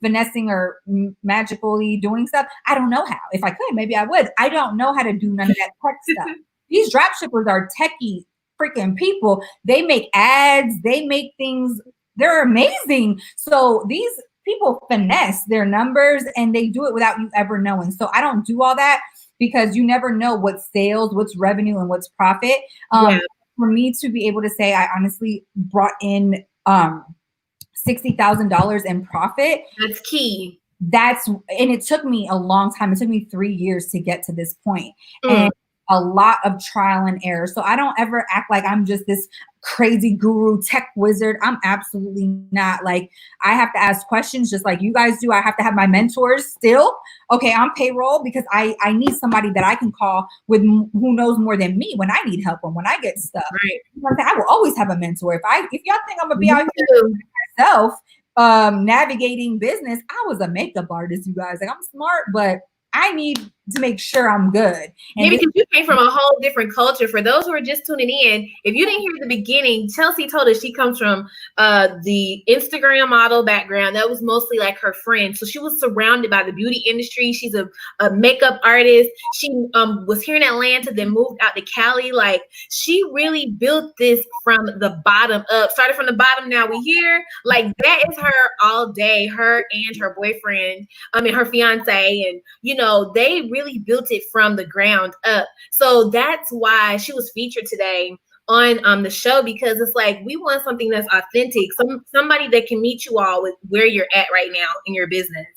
[SPEAKER 2] finessing or magically doing stuff. I don't know how. If I could, maybe I would. I don't know how to do none of that tech stuff. These drop shippers are techie freaking people. They make ads, they make things, they're amazing. So these people finesse their numbers and they do it without you ever knowing. So I don't do all that because you never know what's sales, what's revenue, and what's profit. For me to be able to say I honestly brought in $60,000 in profit.
[SPEAKER 1] That's key.
[SPEAKER 2] And it took me a long time. It took me 3 years to get to this point. And a lot of trial and error. So I don't ever act like I'm just this crazy guru tech wizard. I'm absolutely not. Like, I have to ask questions just like you guys do. I have to have my mentors still. Okay, on payroll because I need somebody that I can call with who knows more than me when I need help and when I get stuck.
[SPEAKER 1] Right.
[SPEAKER 2] You know, I will always have a mentor. If y'all think I'm gonna be out here myself navigating business, I was a makeup artist, you guys. Like, I'm smart, but I need to make sure I'm good.
[SPEAKER 1] Maybe because you came from a whole different culture. For those who are just tuning in, if you didn't hear the beginning, Chelsea told us she comes from the Instagram model background. That was mostly like her friend. So she was surrounded by the beauty industry. She's a makeup artist. She was here in Atlanta, then moved out to Cali. Like, she really built this from the bottom up. Started from the bottom, now we here. Like, that is her all day, her and her boyfriend, her fiance. And, you know, they really built it from the ground up. So that's why she was featured today on the show, because it's like, we want something that's authentic, somebody that can meet you all with where you're at right now in your business.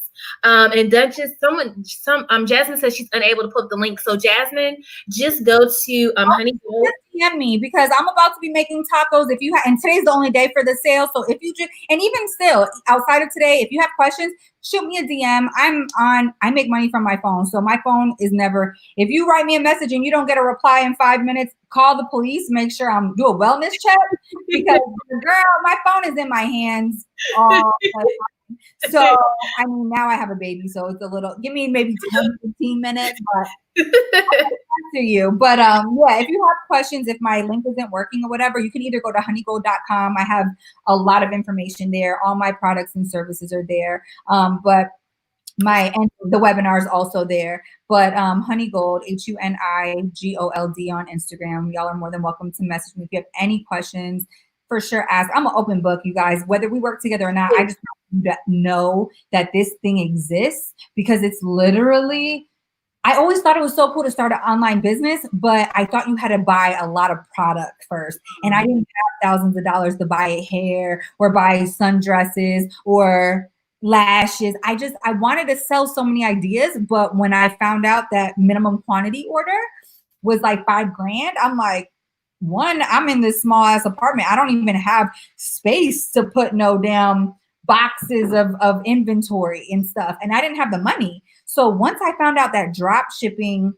[SPEAKER 1] And Duchess, Jasmine says she's unable to put up the link. So Jasmine, just go to Honey Gold.
[SPEAKER 2] DM me because I'm about to be making tacos. If you and today's the only day for the sale. So if you just, and even still outside of today, if you have questions, shoot me a DM. I make money from my phone. So my phone is never, if you write me a message and you don't get a reply in 5 minutes, call the police, make sure do a wellness check because girl, my phone is in my hands all the time. So, I mean, now I have a baby, so it's a little, give me maybe 10, 15 minutes, but to you. But yeah, if you have questions, if my link isn't working or whatever, you can either go to honeygold.com. I have a lot of information there. All my products and services are there. But and the webinar is also there. But Honeygold, HUNIGOLD on Instagram. Y'all are more than welcome to message me if you have any questions. For sure, ask. I'm an open book, you guys. Whether we work together or not, I just want you to know that this thing exists because it's literally. I always thought it was so cool to start an online business, but I thought you had to buy a lot of product first. And I didn't have thousands of dollars to buy hair or buy sundresses or lashes. I wanted to sell so many ideas, but when I found out that minimum quantity order was like $5,000, I'm like, one, I'm in this small ass apartment. I don't even have space to put no damn boxes of inventory and stuff. And I didn't have the money. So once I found out that drop shipping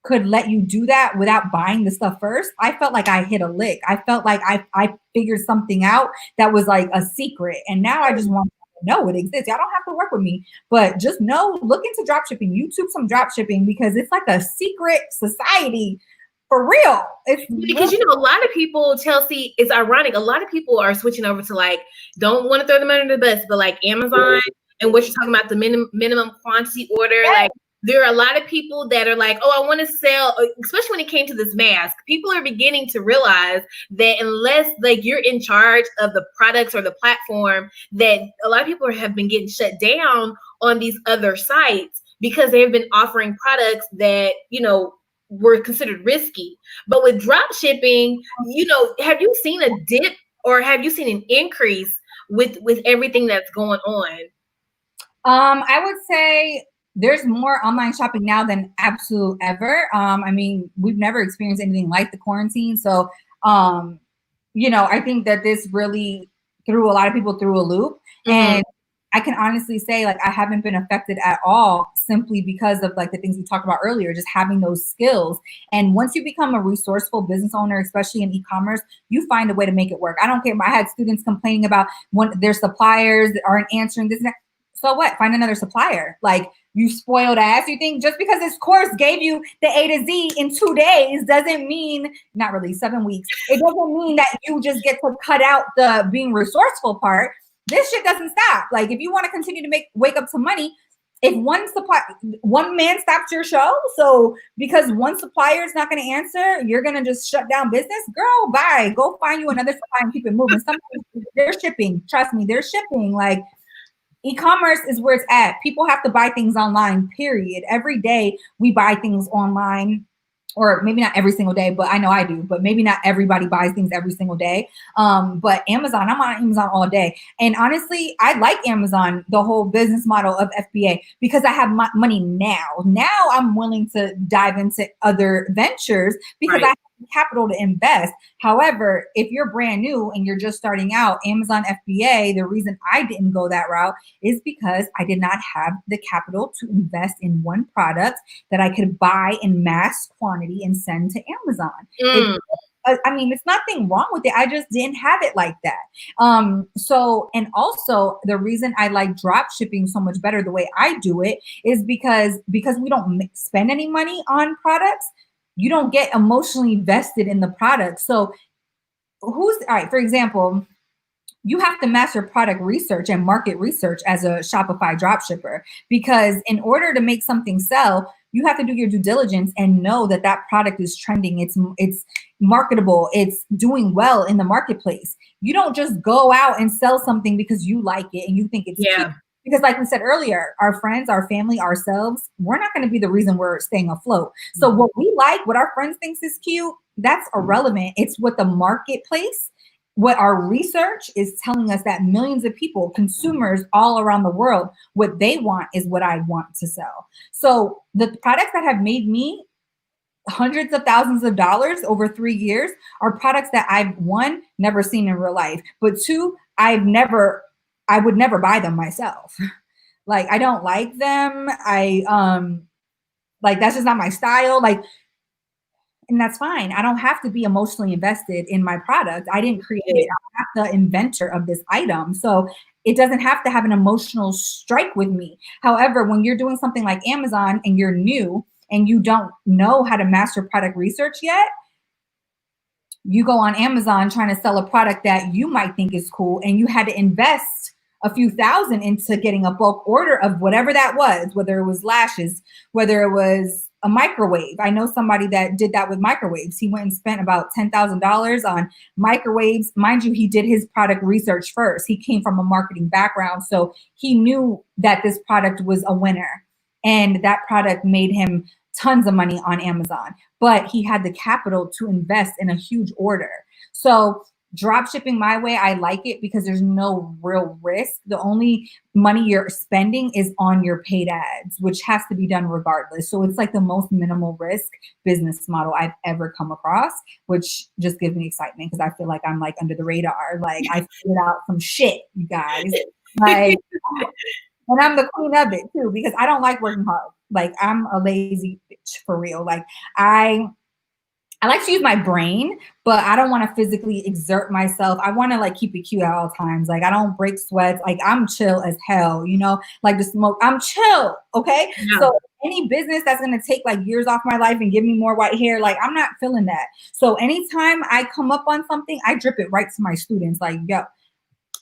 [SPEAKER 2] could let you do that without buying the stuff first, I felt like I hit a lick. I felt like I figured something out that was like a secret. And now I just want to know it exists. Y'all don't have to work with me, but just know, look into drop shipping, YouTube some drop shipping because it's like a secret society. For real.
[SPEAKER 1] Because a lot of people, Chelsea, it's ironic. A lot of people are switching over to like, don't want to throw them under the bus, but like Amazon and what you're talking about, the minimum quantity order. Like there are a lot of people that are like, oh, I want to sell, especially when it came to this mask. People are beginning to realize that unless like you're in charge of the products or the platform, that a lot of people have been getting shut down on these other sites because they've been offering products that, were considered risky. But with drop shipping, have you seen a dip or have you seen an increase with everything that's going on?
[SPEAKER 2] I would say there's more online shopping now than absolute ever. I mean, we've never experienced anything like the quarantine. So, I think that this really threw a lot of people through a loop. Mm-hmm. And I can honestly say like I haven't been affected at all simply because of like the things we talked about earlier, just having those skills. And once you become a resourceful business owner, especially in e-commerce, you find a way to make it work. I don't care. I had students complaining about their suppliers that aren't answering this and that. So what? Find another supplier. Like you spoiled ass. You think just because this course gave you the A to Z in 2 days doesn't mean, not really 7 weeks. It doesn't mean that you just get to cut out the being resourceful part. This shit doesn't stop. Like if you want to continue to wake up some money, if one man stops your show, so because one supplier is not going to answer, you're going to just shut down business, girl, bye. Go find you another supplier and keep it moving. Sometimes they're shipping. Trust me, they're shipping. Like e-commerce is where it's at. People have to buy things online, period. Every day we buy things online. Or maybe not every single day, but I know I do, but maybe not everybody buys things every single day. But Amazon, I'm on Amazon all day. And honestly, I like Amazon, the whole business model of FBA, because I have money now. Now I'm willing to dive into other ventures because I have capital to invest. However, if you're brand new and you're just starting out, Amazon FBA, the reason I didn't go that route is because I did not have the capital to invest in one product that I could buy in mass quantity and send to Amazon. It's nothing wrong with it. I just didn't have it like that. So, and also the reason I like drop shipping so much better the way I do it is because we don't spend any money on products. You don't get emotionally vested in the product. So all right, for example, you have to master product research and market research as a Shopify dropshipper, because in order to make something sell, you have to do your due diligence and know that that product is trending. It's marketable. It's doing well in the marketplace. You don't just go out and sell something because you like it and you think it's cute. Because like we said earlier, our friends, our family, ourselves, we're not going to be the reason we're staying afloat. So what we like, what our friends thinks is cute, that's irrelevant. It's what the marketplace what our research is telling us, that millions of people, consumers all around the world, what they want is what I want to sell. So the products that have made me hundreds of thousands of dollars over 3 years are products that I've, one, never seen in real life, but two, I would never buy them myself. Like, I don't like them. Like, that's just not my style. Like, and that's fine. I don't have to be emotionally invested in my product. I didn't create it. I'm not the inventor of this item. So it doesn't have to have an emotional strike with me. However, when you're doing something like Amazon and you're new and you don't know how to master product research yet, you go on Amazon trying to sell a product that you might think is cool, and you had to invest a few thousand into getting a bulk order of whatever that was, whether it was lashes, whether it was a microwave. I know somebody that did that with microwaves. He went and spent about $10,000 on microwaves. Mind you, he did his product research first. He came from a marketing background, so he knew that this product was a winner, and that product made him tons of money on Amazon, but he had the capital to invest in a huge order. So drop shipping my way, I like it because there's no real risk. The only money you're spending is on your paid ads, which has to be done regardless. So it's like the most minimal risk business model I've ever come across, which just gives me excitement because I feel like I'm like under the radar. Like, I figured out some shit, you guys. Like, and I'm the queen of it too, because I don't like working hard. Like, I'm a lazy bitch for real. Like, I like to use my brain, but I don't want to physically exert myself. I want to like keep it cute at all times. Like, I don't break sweats. Like, I'm chill as hell, you know, like the smoke, I'm chill. Okay. Yeah. So any business that's going to take like years off my life and give me more white hair, like, I'm not feeling that. So anytime I come up on something, I drip it right to my students. Like, yo,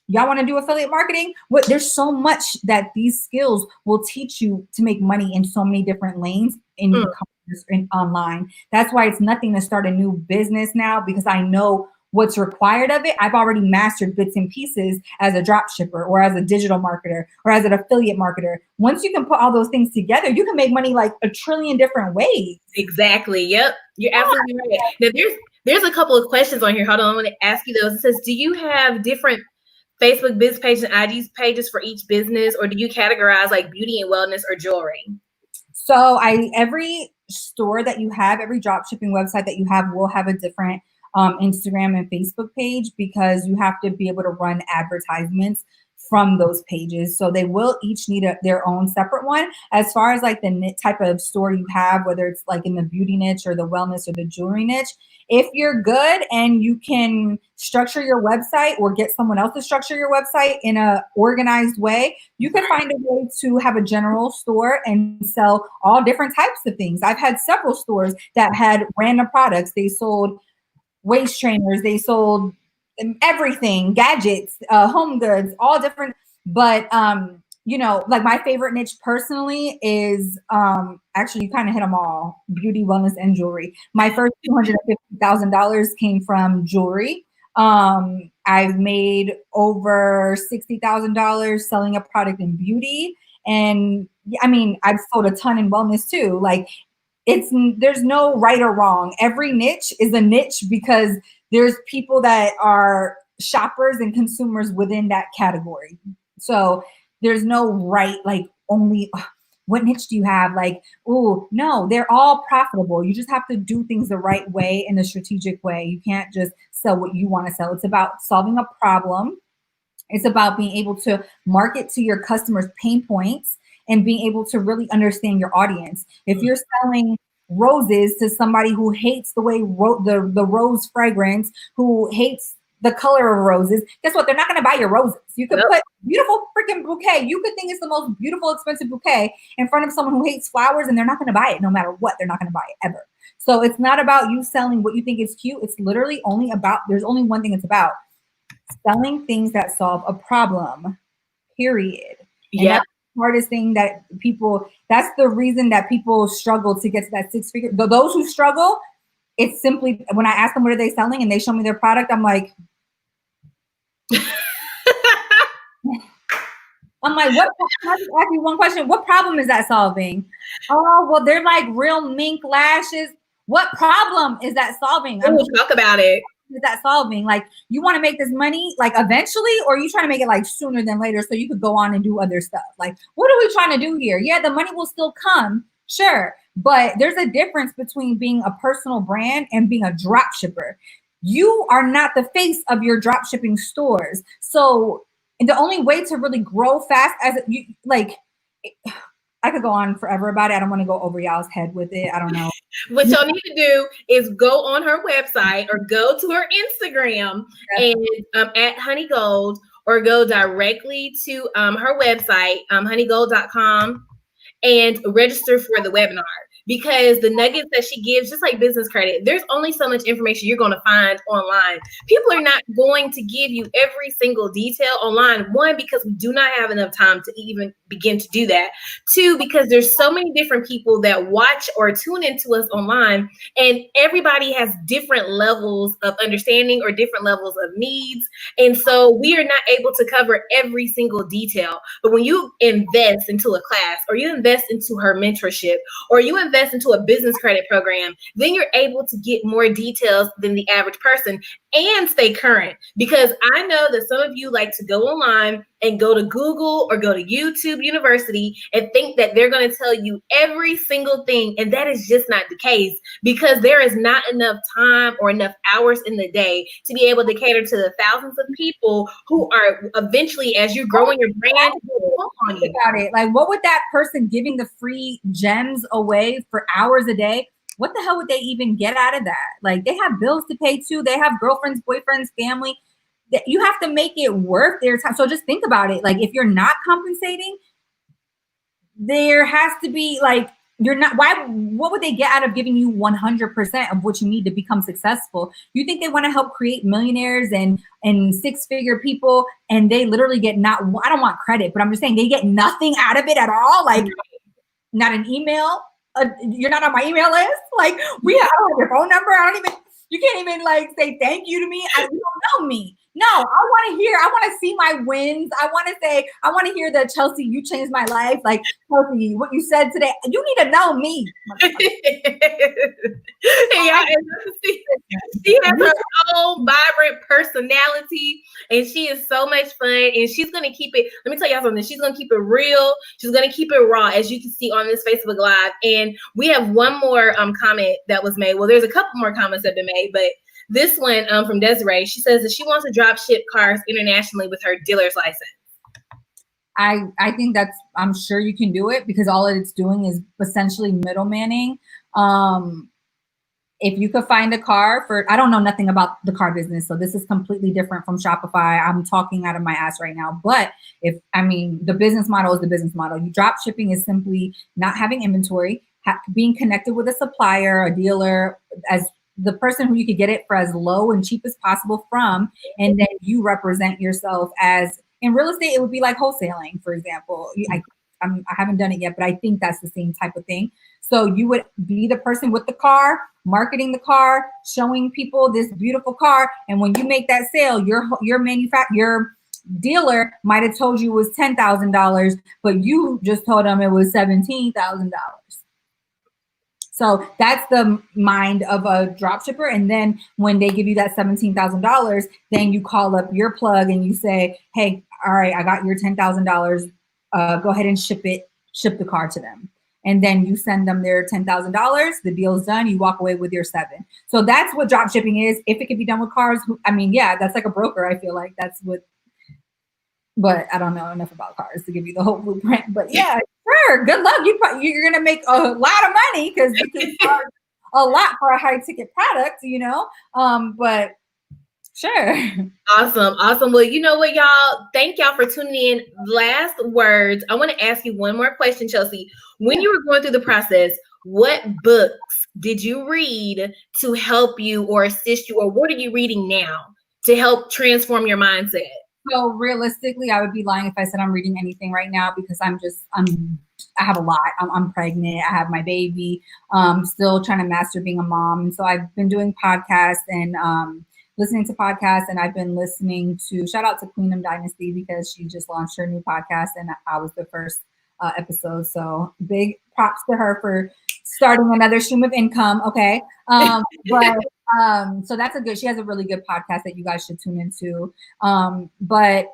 [SPEAKER 2] y'all want to do affiliate marketing? There's so much that these skills will teach you to make money in so many different lanes in commerce and online. That's why it's nothing to start a new business now, because I know what's required of it. I've already mastered bits and pieces as a drop shipper or as a digital marketer or as an affiliate marketer. Once you can put all those things together, you can make money like a trillion different ways.
[SPEAKER 1] Exactly. Yep. You're absolutely right. Now, there's a couple of questions on here. Hold on. I want to ask you those. It says, do you have different Facebook business pages and IG pages for each business, or do you categorize like beauty and wellness or jewelry?
[SPEAKER 2] So every store that you have, every drop shipping website that you have will have a different Instagram and Facebook page, because you have to be able to run advertisements from those pages. So they will each need their own separate one. As far as like the type of store you have, whether it's like in the beauty niche or the wellness or the jewelry niche, if you're good and you can structure your website or get someone else to structure your website in a organized way, you can find a way to have a general store and sell all different types of things. I've had several stores that had random products. They sold waist trainers, they sold everything, gadgets, home goods, all different. But you know, like my favorite niche personally is actually, you kind of hit them all: beauty, wellness, and jewelry. My first $250,000 came from jewelry. I've made over $60,000 selling a product in beauty, and I mean, I've sold a ton in wellness too. Like, there's no right or wrong. Every niche is a niche because there's people that are shoppers and consumers within that category. So there's no right, like, only what niche do you have? Like, oh, no, they're all profitable. You just have to do things the right way, in a strategic way. You can't just sell what you want to sell. It's about solving a problem. It's about being able to market to your customers' pain points and being able to really understand your audience. If you're selling roses to somebody who hates the way the rose fragrance, who hates the color of roses, guess what? They're not going to buy your roses. You could put beautiful freaking bouquet. You could think it's the most beautiful, expensive bouquet in front of someone who hates flowers, and they're not going to buy it no matter what. They're not going to buy it ever. So it's not about you selling what you think is cute. It's literally only about, there's only one thing it's about: selling things that solve a problem, period. And that's the hardest thing that people, that's the reason that people struggle to get to that six figure. Those who struggle, it's simply, when I ask them what are they selling and they show me their product, I'm like, what? I just ask you one question. What problem is that solving? Oh, well, they're like real mink lashes. What problem is that solving?
[SPEAKER 1] We'll talk about it.
[SPEAKER 2] is that solving? Like, you want to make this money like eventually, or are you trying to make it like sooner than later so you could go on and do other stuff? Like, what are we trying to do here? Yeah, the money will still come, sure, but there's a difference between being a personal brand and being a drop shipper. You are not the face of your drop shipping stores. So the only way to really grow fast as you like, I could go on forever about it. I don't want to go over y'all's head with it. I don't know.
[SPEAKER 1] What y'all need to do is go on her website or go to her Instagram and at Honey Gold, or go directly to her website, honeygold.com, and register for the webinar. Because the nuggets that she gives, just like business credit, there's only so much information you're going to find online. People are not going to give you every single detail online. One, because we do not have enough time to even begin to do that. Two, because there's so many different people that watch or tune into us online, and everybody has different levels of understanding or different levels of needs. And so we are not able to cover every single detail. But when you invest into a class, or you invest into her mentorship, or you invest into a business credit program, then you're able to get more details than the average person and stay current. Because I know that some of you like to go online and go to Google or go to YouTube University and think that they're going to tell you every single thing. And that is just not the case, because there is not enough time or enough hours in the day to be able to cater to the thousands of people who are eventually, as you're growing your brand, on you.
[SPEAKER 2] About it. Like, what would that person giving the free gems away for hours a day, what the hell would they even get out of that? Like, they have bills to pay too. They have girlfriends, boyfriends, family. You have to make it worth their time. So just think about it. Like, if you're not compensating, there has to be like, you're not, what would they get out of giving you 100% of what you need to become successful? You think they want to help create millionaires and six-figure people, and they literally get not, I don't want credit, but I'm just saying they get nothing out of it at all. Like, not an email. You're not on my email list. Like, I don't have your phone number. You can't even like say thank you to me. You don't know me. No, I want to see my wins. I want to hear that, Chelsea, you changed my life. Like, Chelsea, what you said today, you need to know me.
[SPEAKER 1] She has her own vibrant personality, and she is so much fun, and she's going to keep it. Let me tell y'all something. She's going to keep it real. She's going to keep it raw, as you can see on this Facebook Live. And we have one more comment that was made. Well, there's a couple more comments that have been made, but this one from Desiree, she says that she wants to drop ship cars internationally with her dealer's license.
[SPEAKER 2] I think I'm sure you can do it, because all it's doing is essentially middlemaning. If you could find a car I don't know nothing about the car business, so this is completely different from Shopify. I'm talking out of my ass right now. But the business model is the business model. You drop shipping is simply not having inventory, being connected with a supplier, a dealer, as the person who you could get it for as low and cheap as possible from, and then you represent yourself as, in real estate, it would be like wholesaling, for example. I haven't done it yet, but I think that's the same type of thing. So you would be the person with the car, marketing the car, showing people this beautiful car. And when you make that sale, your dealer might have told you it was $10,000, but you just told them it was $17,000. So that's the mind of a drop shipper. And then when they give you that $17,000, then you call up your plug and you say, hey, all right, I got your $10,000. Go ahead and ship the car to them. And then you send them their $10,000. The deal's done. You walk away with your $7,000. So that's what drop shipping is. If it could be done with cars, yeah, that's like a broker. I feel like that's what. But I don't know enough about cars to give you the whole blueprint. But yeah, sure. Good luck. You're going to make a lot of money, because you can charge a lot for a high ticket product, but sure.
[SPEAKER 1] Awesome. Well, you know what, y'all? Thank y'all for tuning in. Last words. I want to ask you one more question, Chelsea. When you were going through the process, what books did you read to help you or assist you, or what are you reading now to help transform your mindset?
[SPEAKER 2] So realistically, I would be lying if I said I'm reading anything right now, because I have a lot. I'm pregnant. I have my baby. Still trying to master being a mom. So I've been doing podcasts and listening to podcasts, and I've been listening to, shout out to Queendom Dynasty, because she just launched her new podcast and I was the first episode. So big props to her for starting another stream of income. Okay. But So that's she has a really good podcast that you guys should tune into. But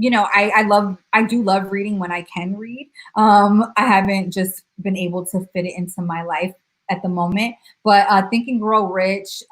[SPEAKER 2] you know, I do love reading when I can read. I haven't just been able to fit it into my life at the moment, but Think and Grow Rich,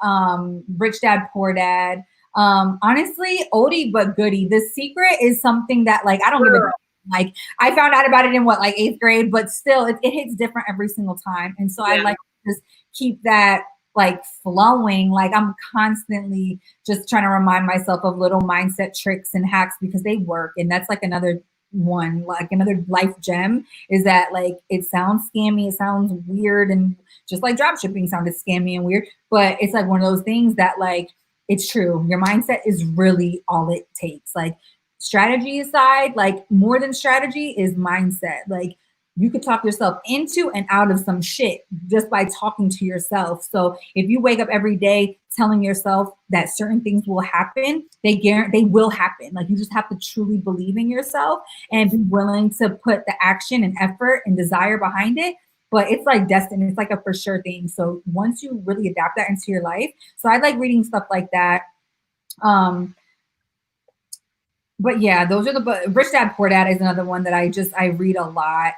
[SPEAKER 2] Rich Dad Poor Dad. Honestly, oldie but goodie. The Secret is something that like I don't give a like. I found out about it in what, like 8th grade, but still it hits different every single time. And so I like to just keep that like flowing. Like I'm constantly just trying to remind myself of little mindset tricks and hacks because they work. And that's like another one, like another life gem is that like it sounds scammy, it sounds weird, and just like dropshipping sounded scammy and weird, but it's like one of those things that like it's true. Your mindset is really all it takes. Like strategy aside, like more than strategy is mindset. Like you could talk yourself into and out of some shit just by talking to yourself. So if you wake up every day telling yourself that certain things will happen, they will happen. Like you just have to truly believe in yourself and be willing to put the action and effort and desire behind it. But it's like destiny. It's like a for sure thing. So once you really adapt that into your life, so I like reading stuff like that. But yeah, those are the Rich Dad Poor Dad is another one that I read a lot.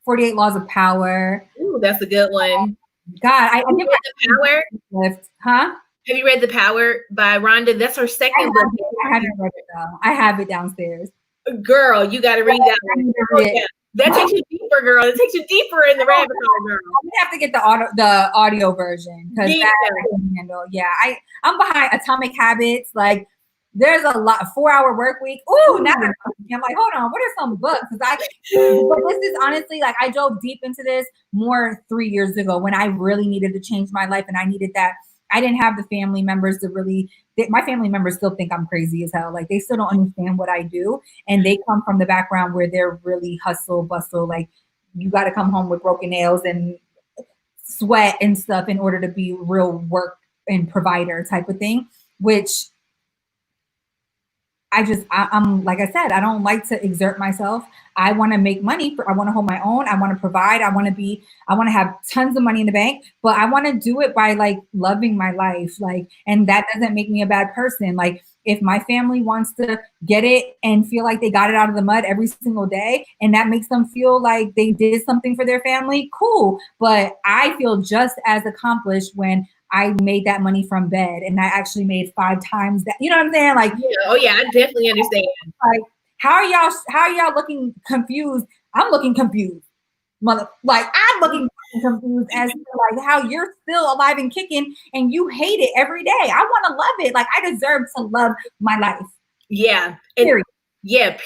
[SPEAKER 2] 48 Laws of Power.
[SPEAKER 1] Ooh, that's a good one.
[SPEAKER 2] God, I
[SPEAKER 1] read The Power.
[SPEAKER 2] Lift, huh?
[SPEAKER 1] Have you read The Power by Rhonda? That's her second book.
[SPEAKER 2] I haven't read it though. I have it downstairs.
[SPEAKER 1] Girl, you got to read that one. Yeah. That takes you deeper, girl. It takes you deeper in the rabbit hole, girl.
[SPEAKER 2] I'm gonna have to get the audio version because that I can handle. Yeah, I'm behind Atomic Habits. Like there's a lot 4-hour work week. Ooh, now I'm like, hold on, what are some books? But this is honestly like I dove deep into this more 3 years ago when I really needed to change my life and I needed that. I didn't have the family members to really, my family members still think I'm crazy as hell. Like they still don't understand what I do. And they come from the background where they're really hustle, bustle. Like you got to come home with broken nails and sweat and stuff in order to be real work and provider type of thing, which I'm like I said, I don't like to exert myself. I want to make money. I want to hold my own. I want to provide. I want to have tons of money in the bank, but I want to do it by like loving my life. Like, and that doesn't make me a bad person. Like if my family wants to get it and feel like they got it out of the mud every single day, and that makes them feel like they did something for their family, cool. But I feel just as accomplished when I made that money from bed and I actually made 5 times that. You know what I'm saying? Like,
[SPEAKER 1] yeah. Oh yeah, I definitely understand.
[SPEAKER 2] Like, how are y'all looking confused? I'm looking confused. I'm looking confused as to like how you're still alive and kicking and you hate it every day. I want to love it. Like I deserve to love my life.
[SPEAKER 1] Yeah.
[SPEAKER 2] Period.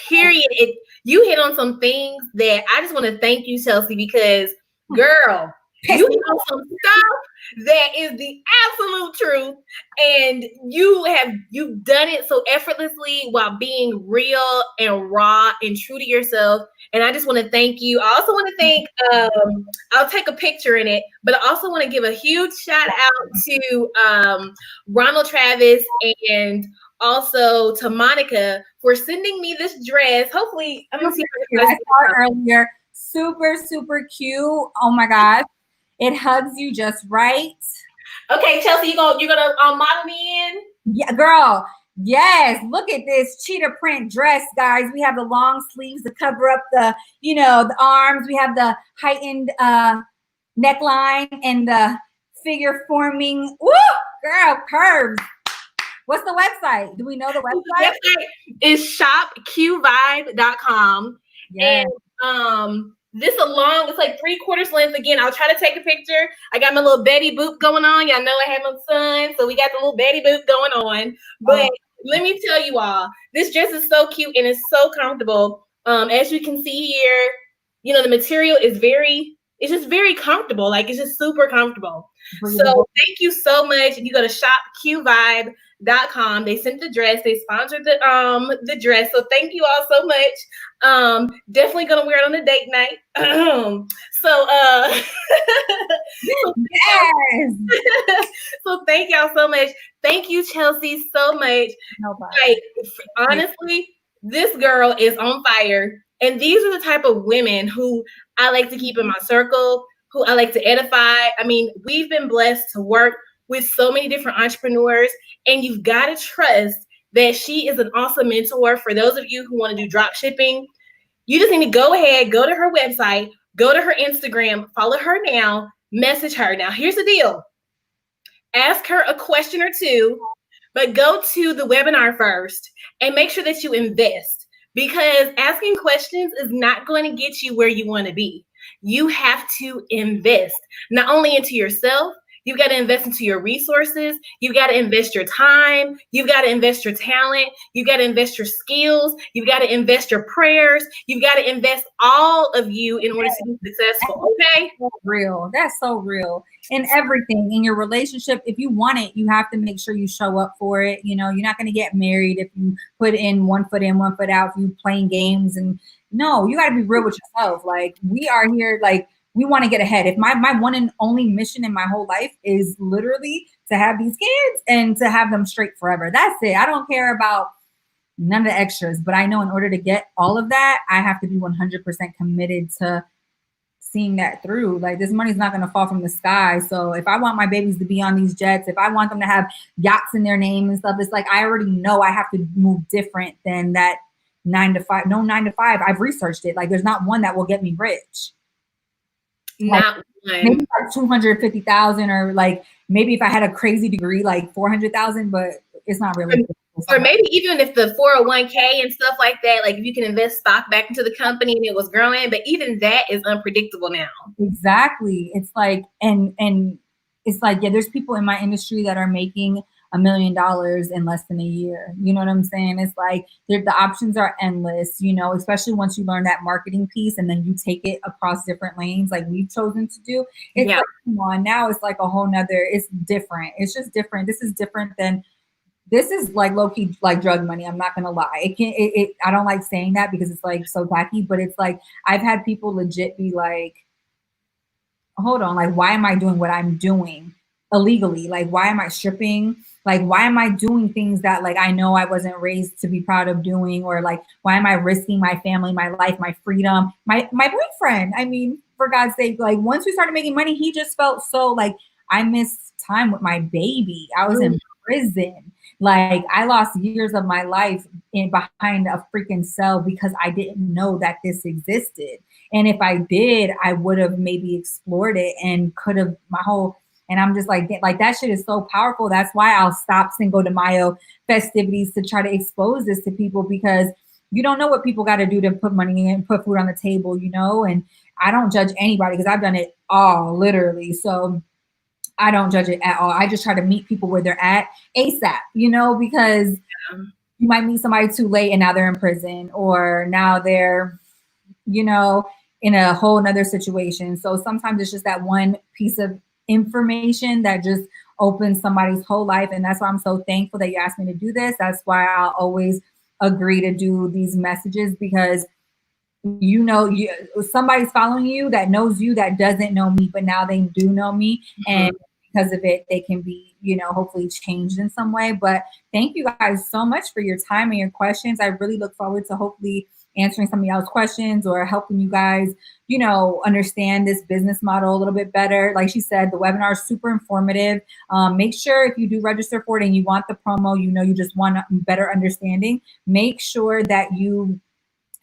[SPEAKER 1] Period. You hit on some things that I just want to thank you, Chelsea, because girl, you hit on some stuff that is the absolute truth, and you've done it so effortlessly while being real and raw and true to yourself. And I just want to thank you. I also want to thank I'll take a picture in it, but I also want to give a huge shout out to Ronald Travis and also to Monica for sending me this dress. Hopefully, I'm gonna see if
[SPEAKER 2] I saw it earlier. Super, super cute. Oh my gosh. It hugs you just right.
[SPEAKER 1] Okay, Chelsea, you're gonna model me in?
[SPEAKER 2] Yeah, girl. Yes. Look at this cheetah print dress, guys. We have the long sleeves to cover up the arms. We have the heightened neckline and the figure forming. Woo, girl, curves. What's the website? Do we know the website?
[SPEAKER 1] The website is shopqvibe.com. Yes. And this it's like 3/4 length. Again, I'll try to take a picture. I got my little Betty boop going on. Y'all know I have my son, so we got the little Betty boop going on. But let me tell you all, this dress is so cute and it's so comfortable. As you can see here, the material is it's just very comfortable. Like it's just super comfortable. So thank you so much. If you go to shopqvibe.com, they sent the dress, they sponsored the dress. So thank you all so much. Definitely gonna wear it on a date night. Yes. So thank y'all so much. Thank you, Chelsea, so much. Like honestly, this girl is on fire. And these are the type of women who I like to keep in my circle, who I like to edify. I mean, we've been blessed to work with so many different entrepreneurs, and you've got to trust that she is an awesome mentor for those of you who want to do drop shipping. You just need to go ahead, go to her website, go to her Instagram, follow her now, message her. Now, here's the deal. Ask her a question or two, but go to the webinar first and make sure that you invest, because asking questions is not going to get you where you want to be. You have to invest not only into yourself, you've got to invest into your resources. You've got to invest your time. You've got to invest your talent. You've got to invest your skills. You've got to invest your prayers. You've got to invest all of you in order to be successful. Okay?
[SPEAKER 2] That's so real. That's so real. In everything, in your relationship, if you want it, you have to make sure you show up for it. You know, you're not going to get married if you put in, one foot out, if you playing games. And no, you got to be real with yourself. Like, we are here, like, we want to get ahead. If my one and only mission in my whole life is literally to have these kids and to have them straight forever. That's it. I don't care about none of the extras, but I know in order to get all of that, I have to be 100% committed to seeing that through. Like, this money's not going to fall from the sky. So if I want my babies to be on these jets, if I want them to have yachts in their name and stuff, it's like, I already know I have to move different than that 9 to 5. No 9 to 5. I've researched it. Like, there's not one that will get me rich.
[SPEAKER 1] Not
[SPEAKER 2] like,
[SPEAKER 1] one.
[SPEAKER 2] Maybe like 250,000, or like maybe if I had a crazy degree, like 400,000, but it's not really.
[SPEAKER 1] Or maybe even if the 401k and stuff like that, like if you can invest stock back into the company and it was growing, but even that is unpredictable now.
[SPEAKER 2] Exactly. It's like, and it's like, yeah, there's people in my industry that are making $1 million in less than a year. You know what I'm saying? It's like the options are endless, you know, especially once you learn that marketing piece and then you take it across different lanes like we've chosen to do. It's like, come on, now it's like a whole nother, it's different. It's just different. This is like low-key like drug money. I'm not gonna lie. I don't like saying that because it's like so tacky, but it's like I've had people legit be like, hold on, like, why am I doing what I'm doing illegally? Like, why am I stripping? Like, why am I doing things that like I know I wasn't raised to be proud of doing? Or like, why am I risking my family, my life, my freedom, my boyfriend? I mean, for God's sake, like once we started making money, he just felt so like I missed time with my baby. I was in prison. Like, I lost years of my life behind a freaking cell because I didn't know that this existed. And if I did, I would have maybe explored it and could have and I'm just like that shit is so powerful. That's why I'll stop Cinco de Mayo festivities to try to expose this to people, because you don't know what people got to do to put money in, put food on the table, you know? And I don't judge anybody because I've done it all, literally. So I don't judge it at all. I just try to meet people where they're at ASAP, you know, because you might meet somebody too late and now they're in prison, or now they're, you know, in a whole nother situation. So sometimes it's just that one piece of information that just opens somebody's whole life. And that's why I'm so thankful that you asked me to do this. That's why I'll always agree to do these messages, because you know, somebody's following you that knows you, that doesn't know me, but now they do know me. And because of it, they can be, you know, hopefully changed in some way. But thank you guys so much for your time and your questions. I really look forward to hopefully answering some of y'all's questions or helping you guys, you know, understand this business model a little bit better. Like she said, the webinar is super informative. Make sure if you do register for it and you want the promo, you know, you just want a better understanding, make sure that you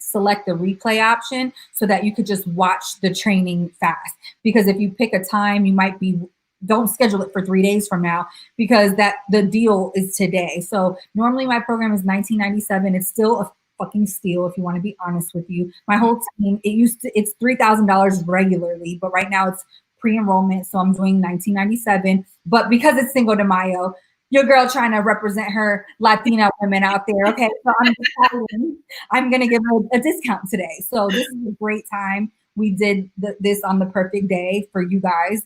[SPEAKER 2] select the replay option so that you could just watch the training fast. Because if you pick a time, you might be, don't schedule it for 3 days from now, because that the deal is today. So normally my program is $19.97. It's still a fucking steal, if you want to be honest with you. My whole team, it's $3,000 regularly, but right now it's pre-enrollment, so I'm doing $19.97. But because it's Cinco de Mayo, your girl trying to represent her Latina women out there. Okay, so I'm gonna give her a discount today. So this is a great time. We did this on the perfect day for you guys.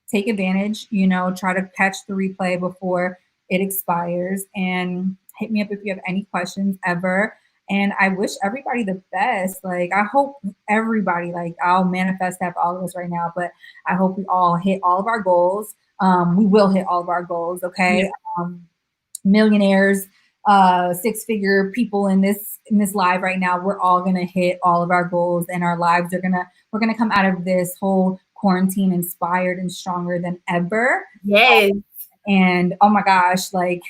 [SPEAKER 2] Take advantage, you know, try to catch the replay before it expires, and hit me up if you have any questions ever. And I wish everybody the best. Like, I hope everybody, like, I'll manifest that for all of us right now, but I hope we all hit all of our goals. We will hit all of our goals, okay? Yeah. Millionaires, six-figure people in this live right now, we're all gonna hit all of our goals, and our lives are we're gonna come out of this whole quarantine inspired and stronger than ever.
[SPEAKER 1] Yes.
[SPEAKER 2] And oh my gosh, like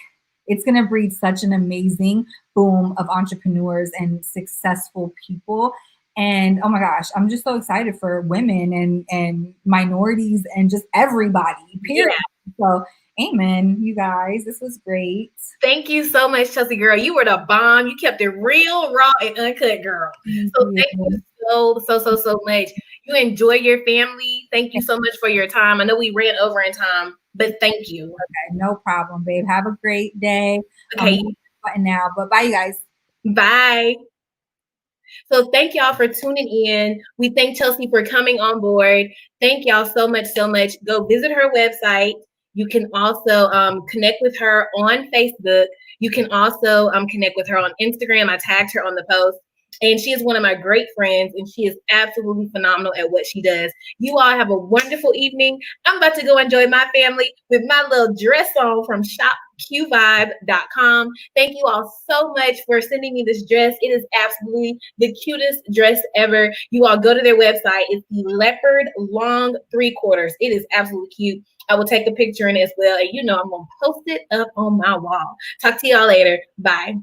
[SPEAKER 2] it's going to breed such an amazing boom of entrepreneurs and successful people. And oh my gosh, I'm just so excited for women and minorities and just everybody, period. Yeah. So amen, you guys. This was great.
[SPEAKER 1] Thank you so much, Chelsea girl. You were the bomb. You kept it real, raw, and uncut, girl. So thank you so much. You enjoy your family. Thank you so much for your time. I know we ran over in time, but thank you.
[SPEAKER 2] Okay, no problem, babe. Have a great day.
[SPEAKER 1] Okay.
[SPEAKER 2] Now, but bye, you guys.
[SPEAKER 1] Bye. So thank y'all for tuning in. We thank Chelsea for coming on board. Thank y'all so much. Go visit her website. You can also connect with her on Facebook. You can also connect with her on Instagram. I tagged her on the post. And she is one of my great friends, and she is absolutely phenomenal at what she does. You all have a wonderful evening. I'm about to go enjoy my family with my little dress on from shopqvibe.com. Thank you all so much for sending me this dress. It is absolutely the cutest dress ever. You all go to their website. It's the leopard long 3/4. It is absolutely cute. I will take a picture in it as well. And I'm going to post it up on my wall. Talk to y'all later. Bye.